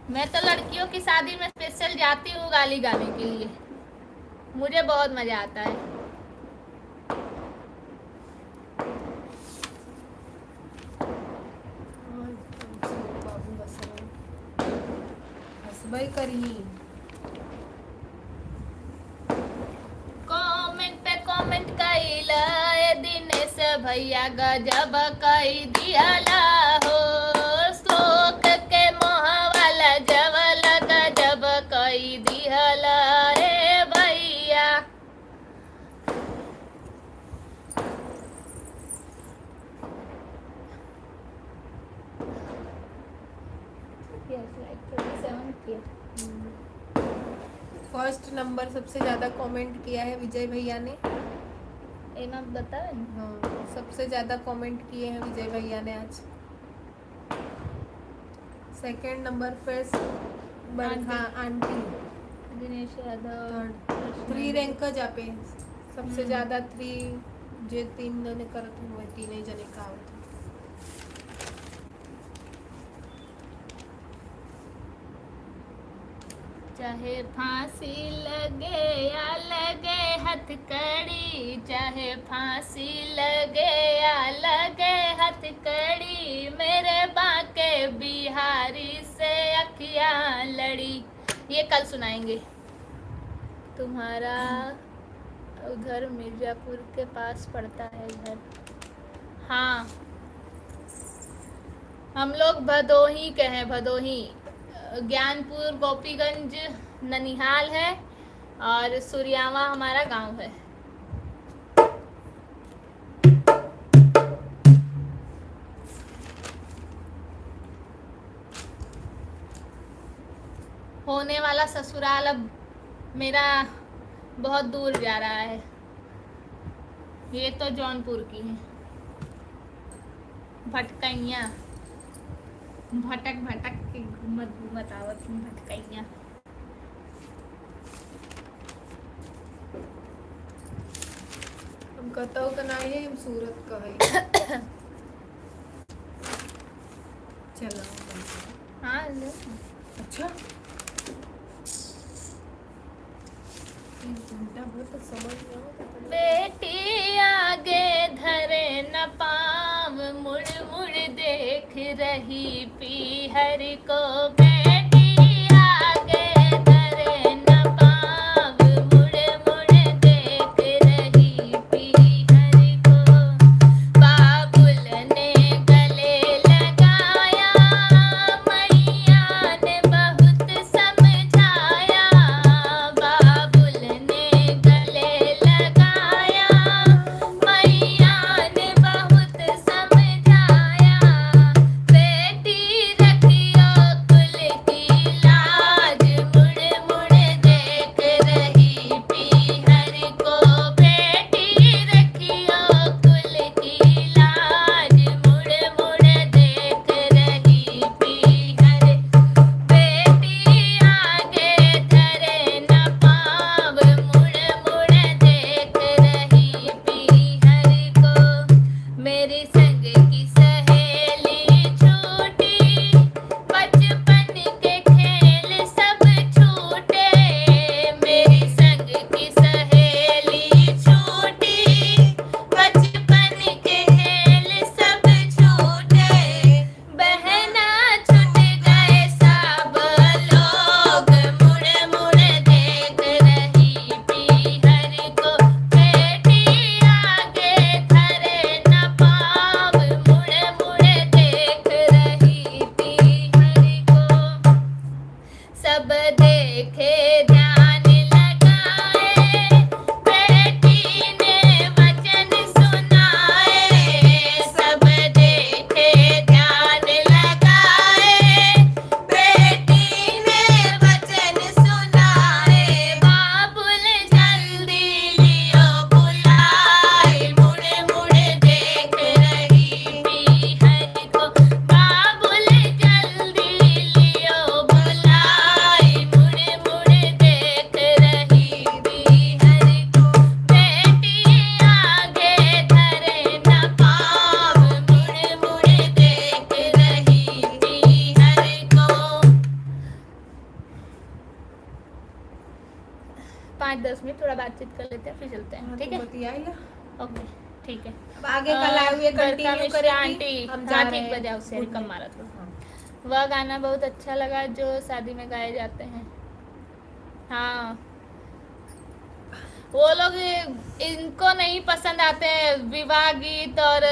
मैं तो लड़कियों की शादी में स्पेशल जाती हूँ गाली गाने के लिए, मुझे बहुत मजा आता है। बाबू बस हंसबई करी। कमेंट पे कमेंट कइला ए दिनेश भैया गजब कई दियाला हो। श्लोक के मोहवाला जवल गजब कई दियाला रे भैया। फर्स्ट नंबर सबसे ज्यादा कमेंट किया है विजय भैया ने। एना बताओ। हाँ सबसे ज्यादा कमेंट किए हैं विजय भैया ने आज। सेकंड नंबर पे Barkha aunty. Dinesh Yadav third 3 rank का जापे सबसे ज्यादा 3 जे 3 जने करत हुए 3 जने का आवत। चाहे फांसी लगे या लगे हथकड़ी, चाहे फांसी लगे या लगे हथकड़ी। मेरे बाके बिहारी से अखियां लड़ी। ये कल सुनाएंगे। तुम्हारा उधर मिर्जापुर के पास पड़ता है घर। हाँ हम लोग भदोही के हैं। भदोही ज्ञानपुर गोपीगंज ननिहाल है और सूर्यावा हमारा गांव है। होने वाला ससुराल अब मेरा बहुत दूर जा रहा है। ये तो जौनपुर की है। भटकैया भटक भटक के घूमत घूमत आवत हूँ भटकैया। हम कतौ का नहीं है, सूरत का है। चलो हाँ लो। अच्छा घंटा भर तो समझ नहीं आता। बेटी आगे धरे न पाँव, मुड़ मुड़ देख रही पीहर को। बेटी आगे धरे न पाँव, मुड़ मुड़ देख रही पीहर को। बाबुल ने गले लगाया, मैया ने बहुत समझाया। बाबुल ने गले लगाया, मैया ने बहुत समझाया। बेटी रखियो कुल की लाज, मुड़ मुड़ देख रही पीहर को। बेटी रखियो कुल की लाज, मुड़ मुड़ देख रही पीहर। बेटी आगे धरे न पाँव, मुड़ मुड़ देख रही पीहर को। मेरी संग की सहेली छूटी, बचपन के खेल सब छूटे। मेरी संग की सहेली छूटी, बचपन के खेल सब छूटे। बहना छूट गए सब लोग, मुड़ मुड़ देख रही पीहर को। बेटी आगे धरे न पाँव, मुड़ मुड़ देख रही पीहर को। सब देखे ध्यान लगाए, बेटी ने वचन सुनाए। सब देखे ध्यान लगाए, बेटी ने वचन सुनाए। बाबुल जल्दी लियो बुलाए, मुड़ मुड़ देख रही पीहर को। बाबुल जल्दी लियो बुलाए, मुड़ मुड़ देख रही पीहर को। बेटी आगे धरे न पाँव, मुड़ मुड़ देख रही पीहर को। 5-10 मिनट थोड़ा बातचीत कर लेते हैं, फिर चलते हैं, ठीक है? बतियाई ला। ओके ठीक है। अब आगे कल आए हुए कंटिन्यू मिश्रा करेंगे। आंटी, हम जा हाँ रहे ठीक हैं। बजाओ से Good कम night। मारा थोड़ा। हाँ। वह गाना बहुत अच्छा लगा जो शादी में गाए जाते हैं। हाँ वो लोग इनको नहीं पसंद आते विवाह गीत और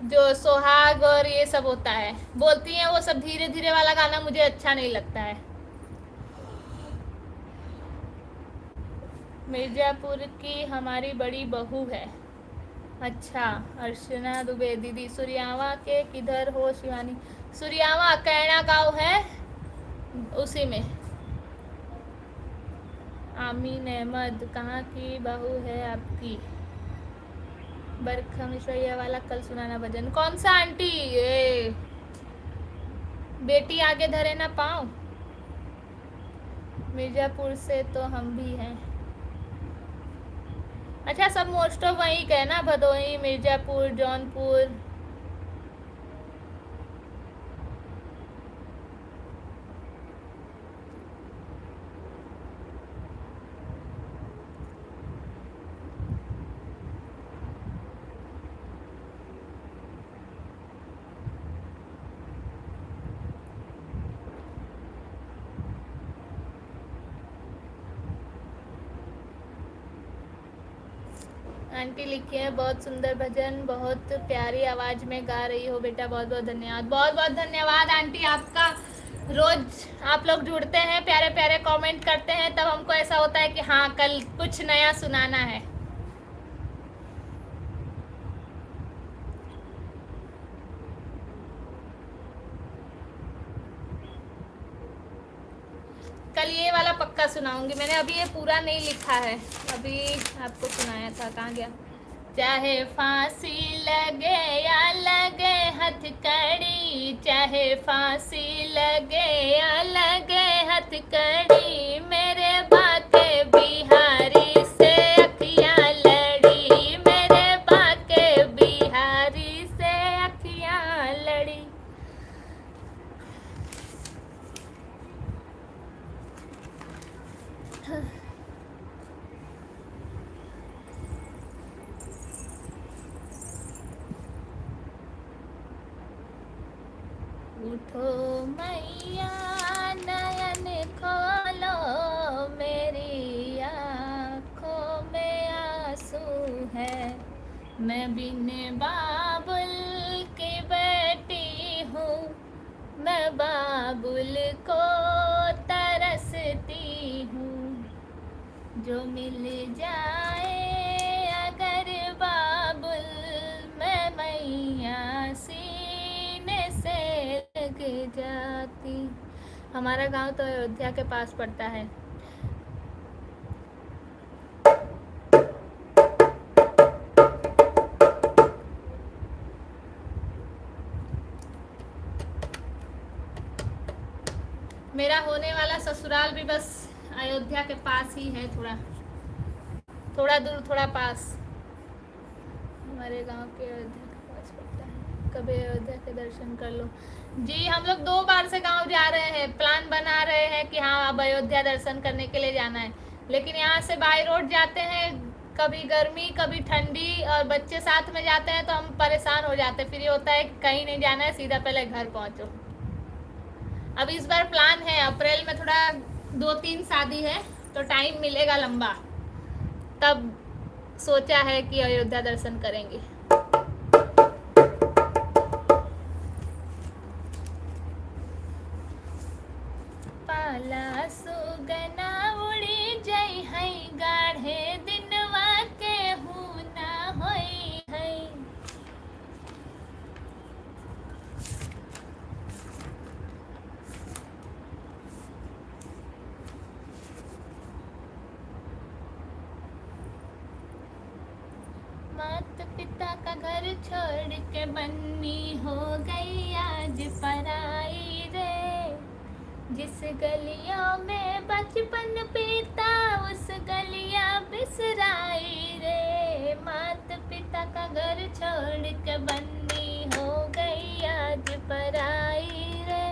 जो सोहाग और ये सब होता है, बोलती हैं वो सब धीरे धीरे वाला गाना मुझे अच्छा नहीं लगता है। मिर्जापुर की हमारी बड़ी बहू है। अच्छा अर्चना दुबे दीदी, सूर्यावा के किधर हो शिवानी? सूर्यावा कैना गाँव है उसी में। आमीन अहमद, कहाँ की बहू है आपकी? बरखा मिश्रैया वाला कल सुनाना भजन। कौन सा आंटी? ये बेटी आगे धरे ना पाँव। मिर्जापुर से तो हम भी हैं। अच्छा सब मोस्ट ऑफ वहीं के है ना, भदोही, मिर्जापुर, जौनपुर। आंटी लिखी है बहुत सुंदर भजन, बहुत प्यारी आवाज में गा रही हो बेटा, बहुत बहुत धन्यवाद। बहुत बहुत धन्यवाद आंटी आपका। रोज आप लोग जुड़ते हैं, प्यारे प्यारे कमेंट करते हैं, तब हमको ऐसा होता है कि हाँ कल कुछ नया सुनाना है। कल ये वाला पक्का सुनाऊंगी। मैंने अभी ये पूरा नहीं लिखा है, अभी आपको सुनाया था, कहाँ गया? चाहे फांसी लगे या लगे हथकड़ी, चाहे फांसी लगे या लगे हथकड़ी, मेरे बाके बिहारी से अखियाँ लड़ी, उठो मैया नयन खोलो, मेरी आँखों में आंसू है। मैं बिन बाबुल की बेटी हूँ, मैं बाबुल को तरसती हूँ। जो मिल जाए अगर बाबुल, मैं मैया सीने से लग जाती। हमारा गांव तो अयोध्या के पास पड़ता है। मेरा होने वाला ससुराल भी बस अयोध्या के पास ही है, थोड़ा दूर थोड़ा पास। हमारे गांव के अयोध्या के पास पड़ता है। कभी अयोध्या के दर्शन कर लो। जी हम लोग 2 बार से गांव जा रहे हैं, प्लान बना रहे हैं कि हाँ अब अयोध्या दर्शन करने के लिए जाना है, लेकिन यहाँ से बाई रोड जाते हैं, कभी गर्मी कभी ठंडी, और बच्चे साथ में जाते हैं तो हम परेशान हो जाते हैं। फिर ये होता है कि कहीं नहीं जाना है, सीधा पहले घर पहुँचो। अब इस बार प्लान है, अप्रैल में थोड़ा 2-3 शादी है तो टाइम मिलेगा लंबा, तब सोचा है कि अयोध्या दर्शन करेंगे। पाला सुगना उड़ी जई है, गाढ़े दिनवा के हूँ ना होई है। माता पिता का घर छोड़ के बन्नी हो गई आज पराई रे। जिस गलियों में बचपन बीता, उस गलिया बिसराई रे। माता पिता का घर छोड़ के बन्नी हो गई आज पराई रे।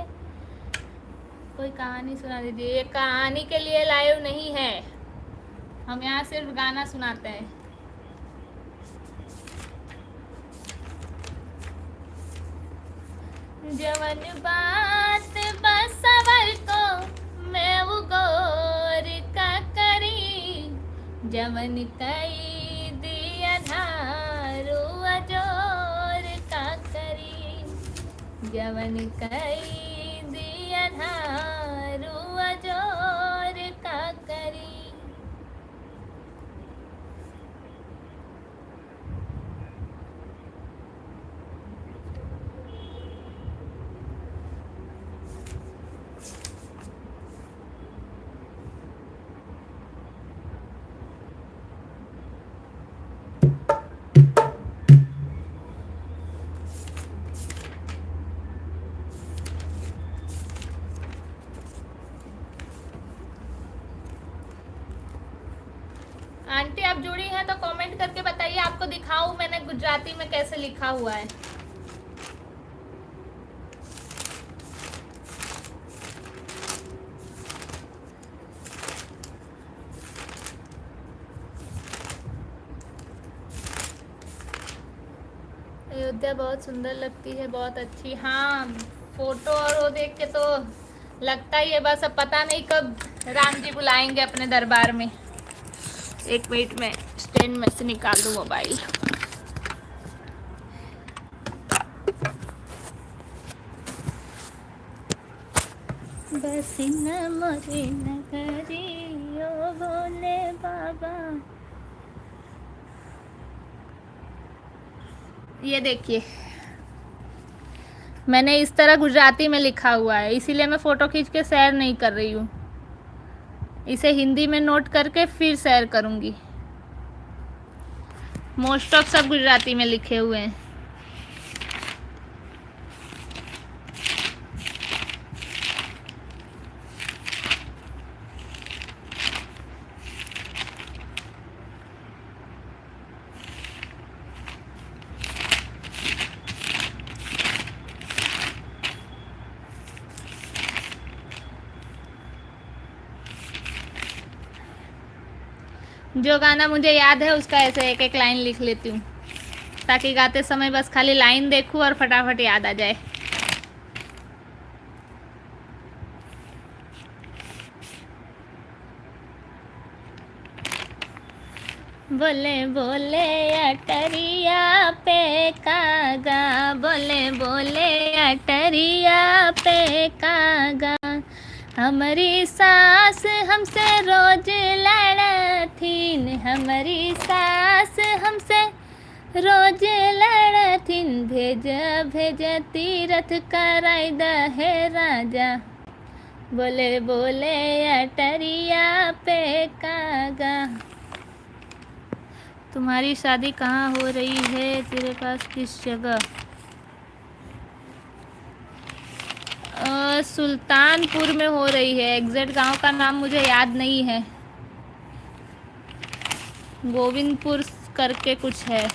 कोई कहानी सुना दीजिए। ये कहानी के लिए लाइव नहीं है, हम यहाँ सिर्फ गाना सुनाते हैं। जवन बात बसवर को मैं वो गौर का करी, जवन कई दिया धारो अजोर का करी, जवन कई दिया धारो अजोर का करी। आंटी आप जुड़ी हैं तो कमेंट करके बताइए, आपको दिखाऊं मैंने गुजराती में कैसे लिखा हुआ है। अयोध्या बहुत सुंदर लगती है, बहुत अच्छी। हाँ फोटो और वो देख के तो लगता ही है, बस अब पता नहीं कब राम जी बुलाएंगे अपने दरबार में। एक मिनट में स्टैंड में से निकाल दूं मोबाइल। बस न मोरे नगरियो भोले बाबा। ये देखिए मैंने इस तरह गुजराती में लिखा हुआ है, इसीलिए मैं फ़ोटो खींच के शेयर नहीं कर रही हूँ। इसे हिंदी में नोट करके फिर शेयर करूँगी। मोस्ट ऑफ सब गुजराती में लिखे हुए हैं। जो गाना मुझे याद है उसका ऐसे एक एक लाइन लिख लेती हूँ, ताकि गाते समय बस खाली लाइन देखूँ और फटाफट याद आ जाए। बोले बोले अटरिया पे कागा, बोले बोले अटरिया पे कागा, हमारी सास हमसे रोज लड़थीन, हमारी सास हमसे रोज लड़थीन, भेज भेज तीरथ कराई दहे राजा, बोले बोले अटरिया पे कागा। तुम्हारी शादी कहाँ हो रही है, तेरे पास किस जगह? सुल्तानपुर में हो रही है, एग्जैक्ट गांव का नाम मुझे याद नहीं है, गोविंदपुर करके कुछ है।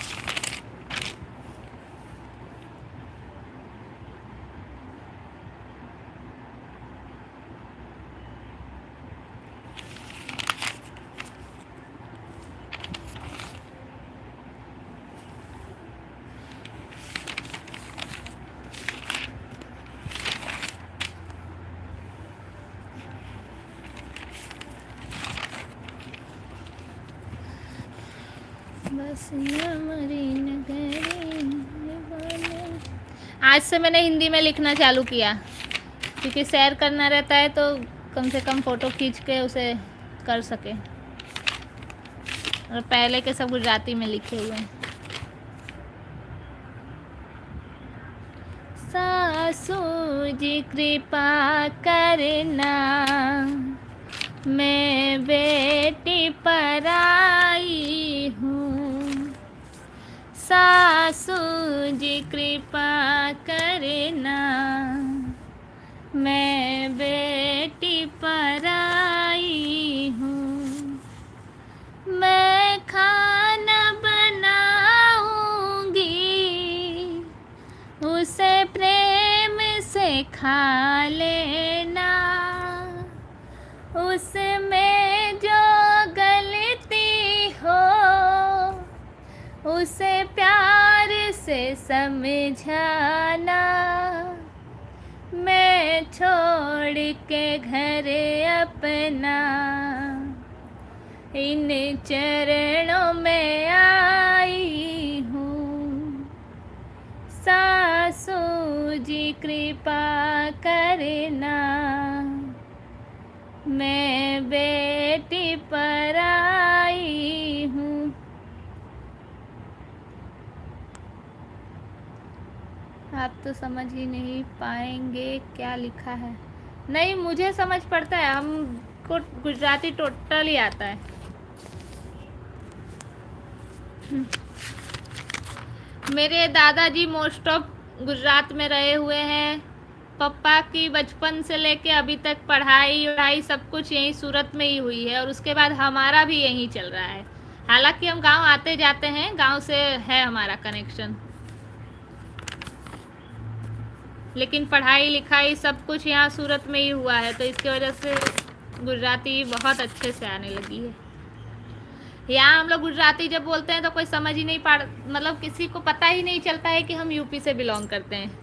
बस आज से मैंने हिंदी में लिखना चालू किया, क्योंकि शेयर करना रहता है तो कम से कम फ़ोटो खींच के उसे कर सके, और पहले के सब गुजराती में लिखे हुए हैं। सासू जी कृपा करना, मैं बेटी पराई हूँ, सासू जी कृपा करना, मैं बेटी पराई हूँ, मैं खाना बनाऊंगी, उसे प्रेम से खा लेना, उसमें जो गलती हो उसे प्यार से समझाना, मैं छोड़ के घर अपना इन चरणों में आई हूँ, सासू जी कृपा करना, मैं बेटी पराई हूँ। आप तो समझ ही नहीं पाएंगे क्या लिखा है। नहीं, मुझे समझ पड़ता है, हमको गुजराती टोटली आता है। मेरे दादाजी मोस्ट ऑफ गुजरात में रहे हुए हैं, पापा की बचपन से लेके अभी तक पढ़ाई सब कुछ यहीं सूरत में ही हुई है, और उसके बाद हमारा भी यहीं चल रहा है। हालांकि हम गांव आते जाते हैं, गांव से है हमारा कनेक्शन, लेकिन पढ़ाई लिखाई सब कुछ यहाँ सूरत में ही हुआ है, तो इसकी वजह से गुजराती बहुत अच्छे से आने लगी है। यहाँ हम लोग गुजराती जब बोलते हैं तो कोई समझ ही नहीं मतलब किसी को पता ही नहीं चलता है कि हम यूपी से बिलोंग करते हैं।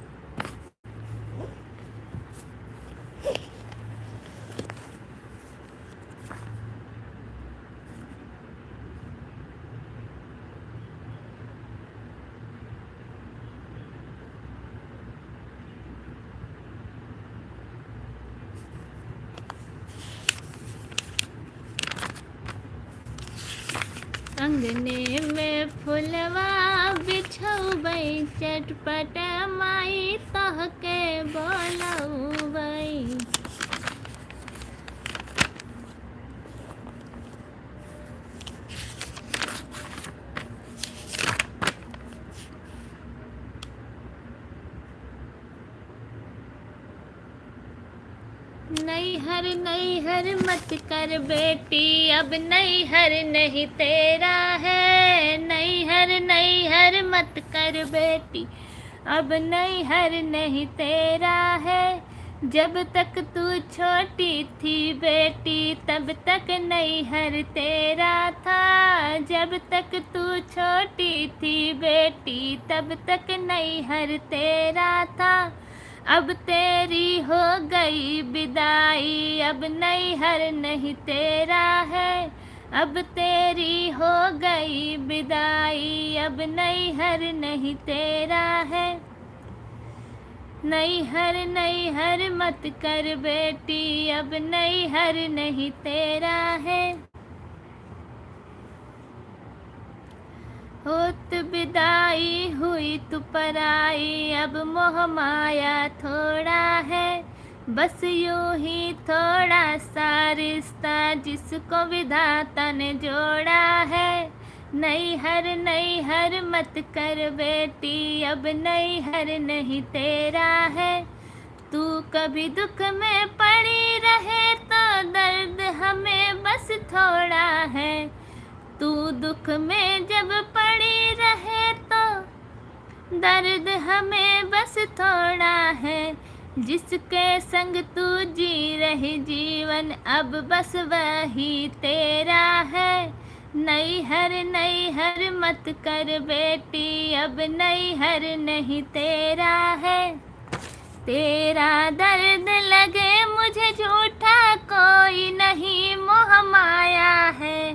अंगने में फुलवा बिछौबै, चटपट माई तहके बोलौबै। नैहर नैहर मत कर बेटी, अब नैहर नहीं तेरा है, नैहर नैहर मत कर बेटी, अब नैहर नहीं तेरा है, जब तक तू छोटी थी बेटी तब तक नैहर तेरा था। जब तक तू छोटी थी बेटी तब तक नैहर तेरा था। अब तेरी हो गई विदाई अब नैहर नहीं तेरा है। अब तेरी हो गई विदाई अब नैहर नहीं तेरा है। नैहर नैहर मत कर बेटी अब नैहर नहीं तेरा है। होत विदाई हुई तू पराई अब मोह माया थोड़ा है। बस यूं ही थोड़ा सा रिश्ता जिसको विधाता ने जोड़ा है। नैहर नैहर मत कर बेटी अब नैहर नहीं तेरा है। तू कभी दुख में पड़ी रहे तो दर्द हमें बस थोड़ा है। तू दुख में जब पड़ी रहे तो दर्द हमें बस थोड़ा है। जिसके संग तू जी रही जीवन अब बस वही तेरा है। नैहर नैहर मत कर बेटी अब नैहर नहीं तेरा है। तेरा दर्द लगे मुझे झूठा कोई नहीं मोह माया है।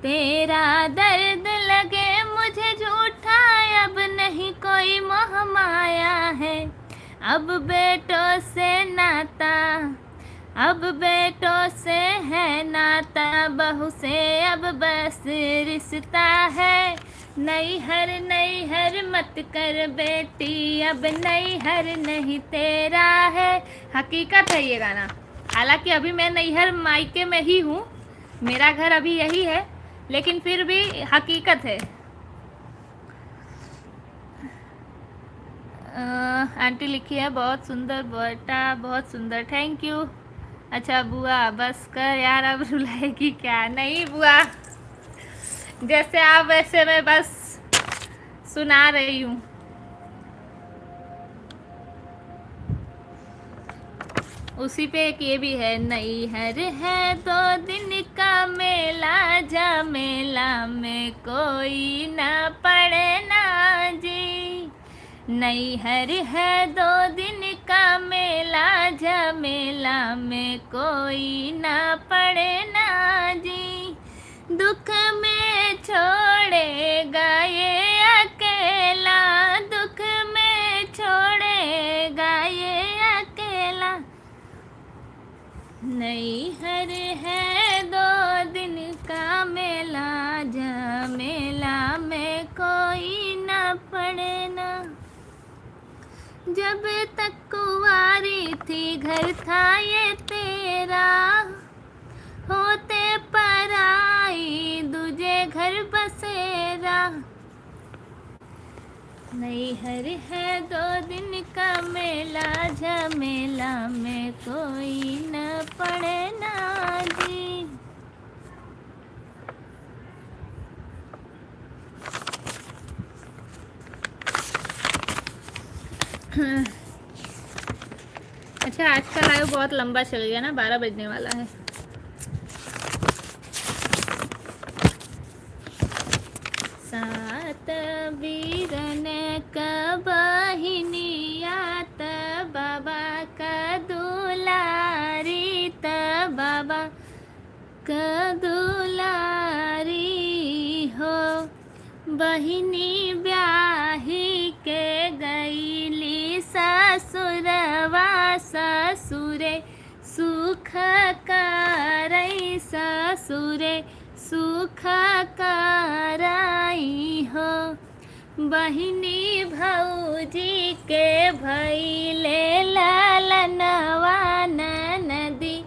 तेरा दर्द लगे मुझे झूठा अब नहीं कोई मोह माया है। अब बेटों से नाता अब बेटों से है नाता बहू से अब बस रिश्ता है। नैहर नैहर मत कर बेटी अब नैहर नहीं तेरा है। हकीकत है ये गाना। हालांकि अभी मैं नैहर मायके में ही हूँ, मेरा घर अभी यही है, लेकिन फिर भी हकीकत है। आंटी लिखी है बहुत सुंदर बेटा बहुत सुंदर, थैंक यू। अच्छा बुआ बस कर यार, अब रुलाएगी क्या? नहीं बुआ, जैसे आप वैसे मैं बस सुना रही हूँ। उसी पे एक ये भी है, नैहर है 2 दिन का मेला जा मेला में कोई ना पड़े ना जी। नैहर है 2 दिन का मेला जा मेला में कोई ना पड़े ना जी। दुख में छोड़ेगा ये अकेला दुख में छोड़ेगा ये अकेला। नैहर है 2 दिन का मेला जा मेला में कोई ना पड़े ना। जब तक कुंवारी थी घर था ये तेरा, होते पराई दूजे घर बसेरा। नैहर है 2 दिन का मेला झमेला में कोई न पड़े ना जी। अच्छा, आज का लाइव बहुत लंबा चल गया ना, 12 बजने वाला है। सात वीरन का बहिनियात बाबा का दुलारी त बाबा का दुलारी हो। बहिनी ब्याही के गईली ससुरवा ससुरे सुख करई ससुरे सुख कराई हो। बहिनी भौजी के भैले लालनवा नदी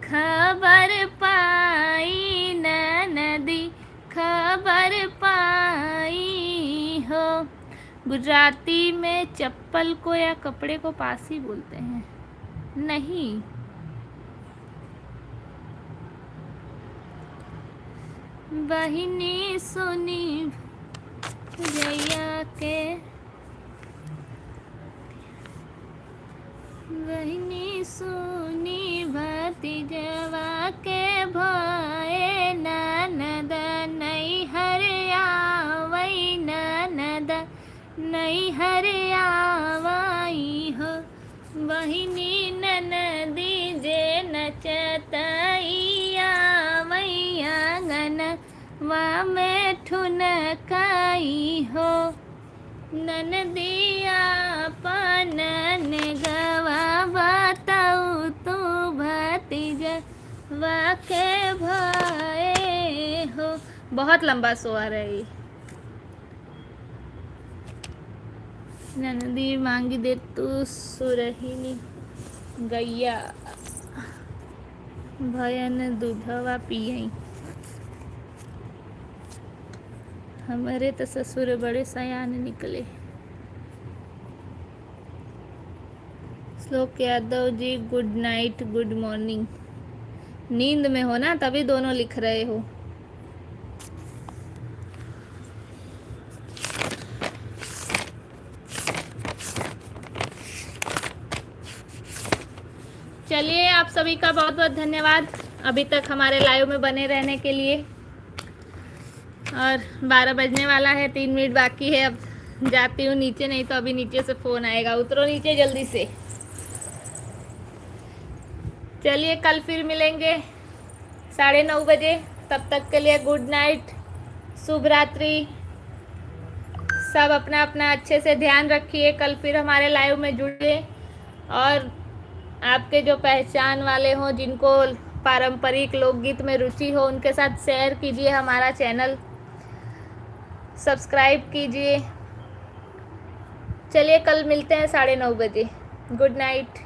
खबर पाई नदी खबर पाई हो। गुजराती में चप्पल को या कपड़े को पासी बोलते हैं, नहीं। बहिनी सुनी भैया के बहिनी सुनी भतीजवा के भये ननद नहीं हरियावई ननद नहीं हरियावई हो बहिनी ननदी जे नचतैया मैया गन वा में ठुनकाई हो ननदिया पनन गवा बताऊ तू भतीज वाके भये हो। बहुत लंबा सोआ रही ननदी मांगी दे तू सुरहिनी गैया भयन दूधवा पियई हमारे तो ससुर बड़े सयान निकले। श्लोक Yadav ji good night good morning. नींद में हो ना तभी दोनों लिख रहे हो। चलिए आप सभी का बहुत बहुत धन्यवाद अभी तक हमारे लाइव में बने रहने के लिए। और 12 बजने वाला है, 3 मिनट बाकी है। अब जाती हूँ नीचे, नहीं तो अभी नीचे से फ़ोन आएगा। उतरो नीचे जल्दी से। चलिए कल फिर मिलेंगे 9:30 बजे। तब तक के लिए गुड नाइट, शुभ रात्रि। सब अपना अपना अच्छे से ध्यान रखिए। कल फिर हमारे लाइव में जुड़िए और आपके जो पहचान वाले हों, जिनको पारंपरिक लोकगीत में रुचि हो, उनके साथ शेयर कीजिए। हमारा चैनल सब्सक्राइब कीजिए। चलिए कल मिलते हैं 9:30 बजे। Good night.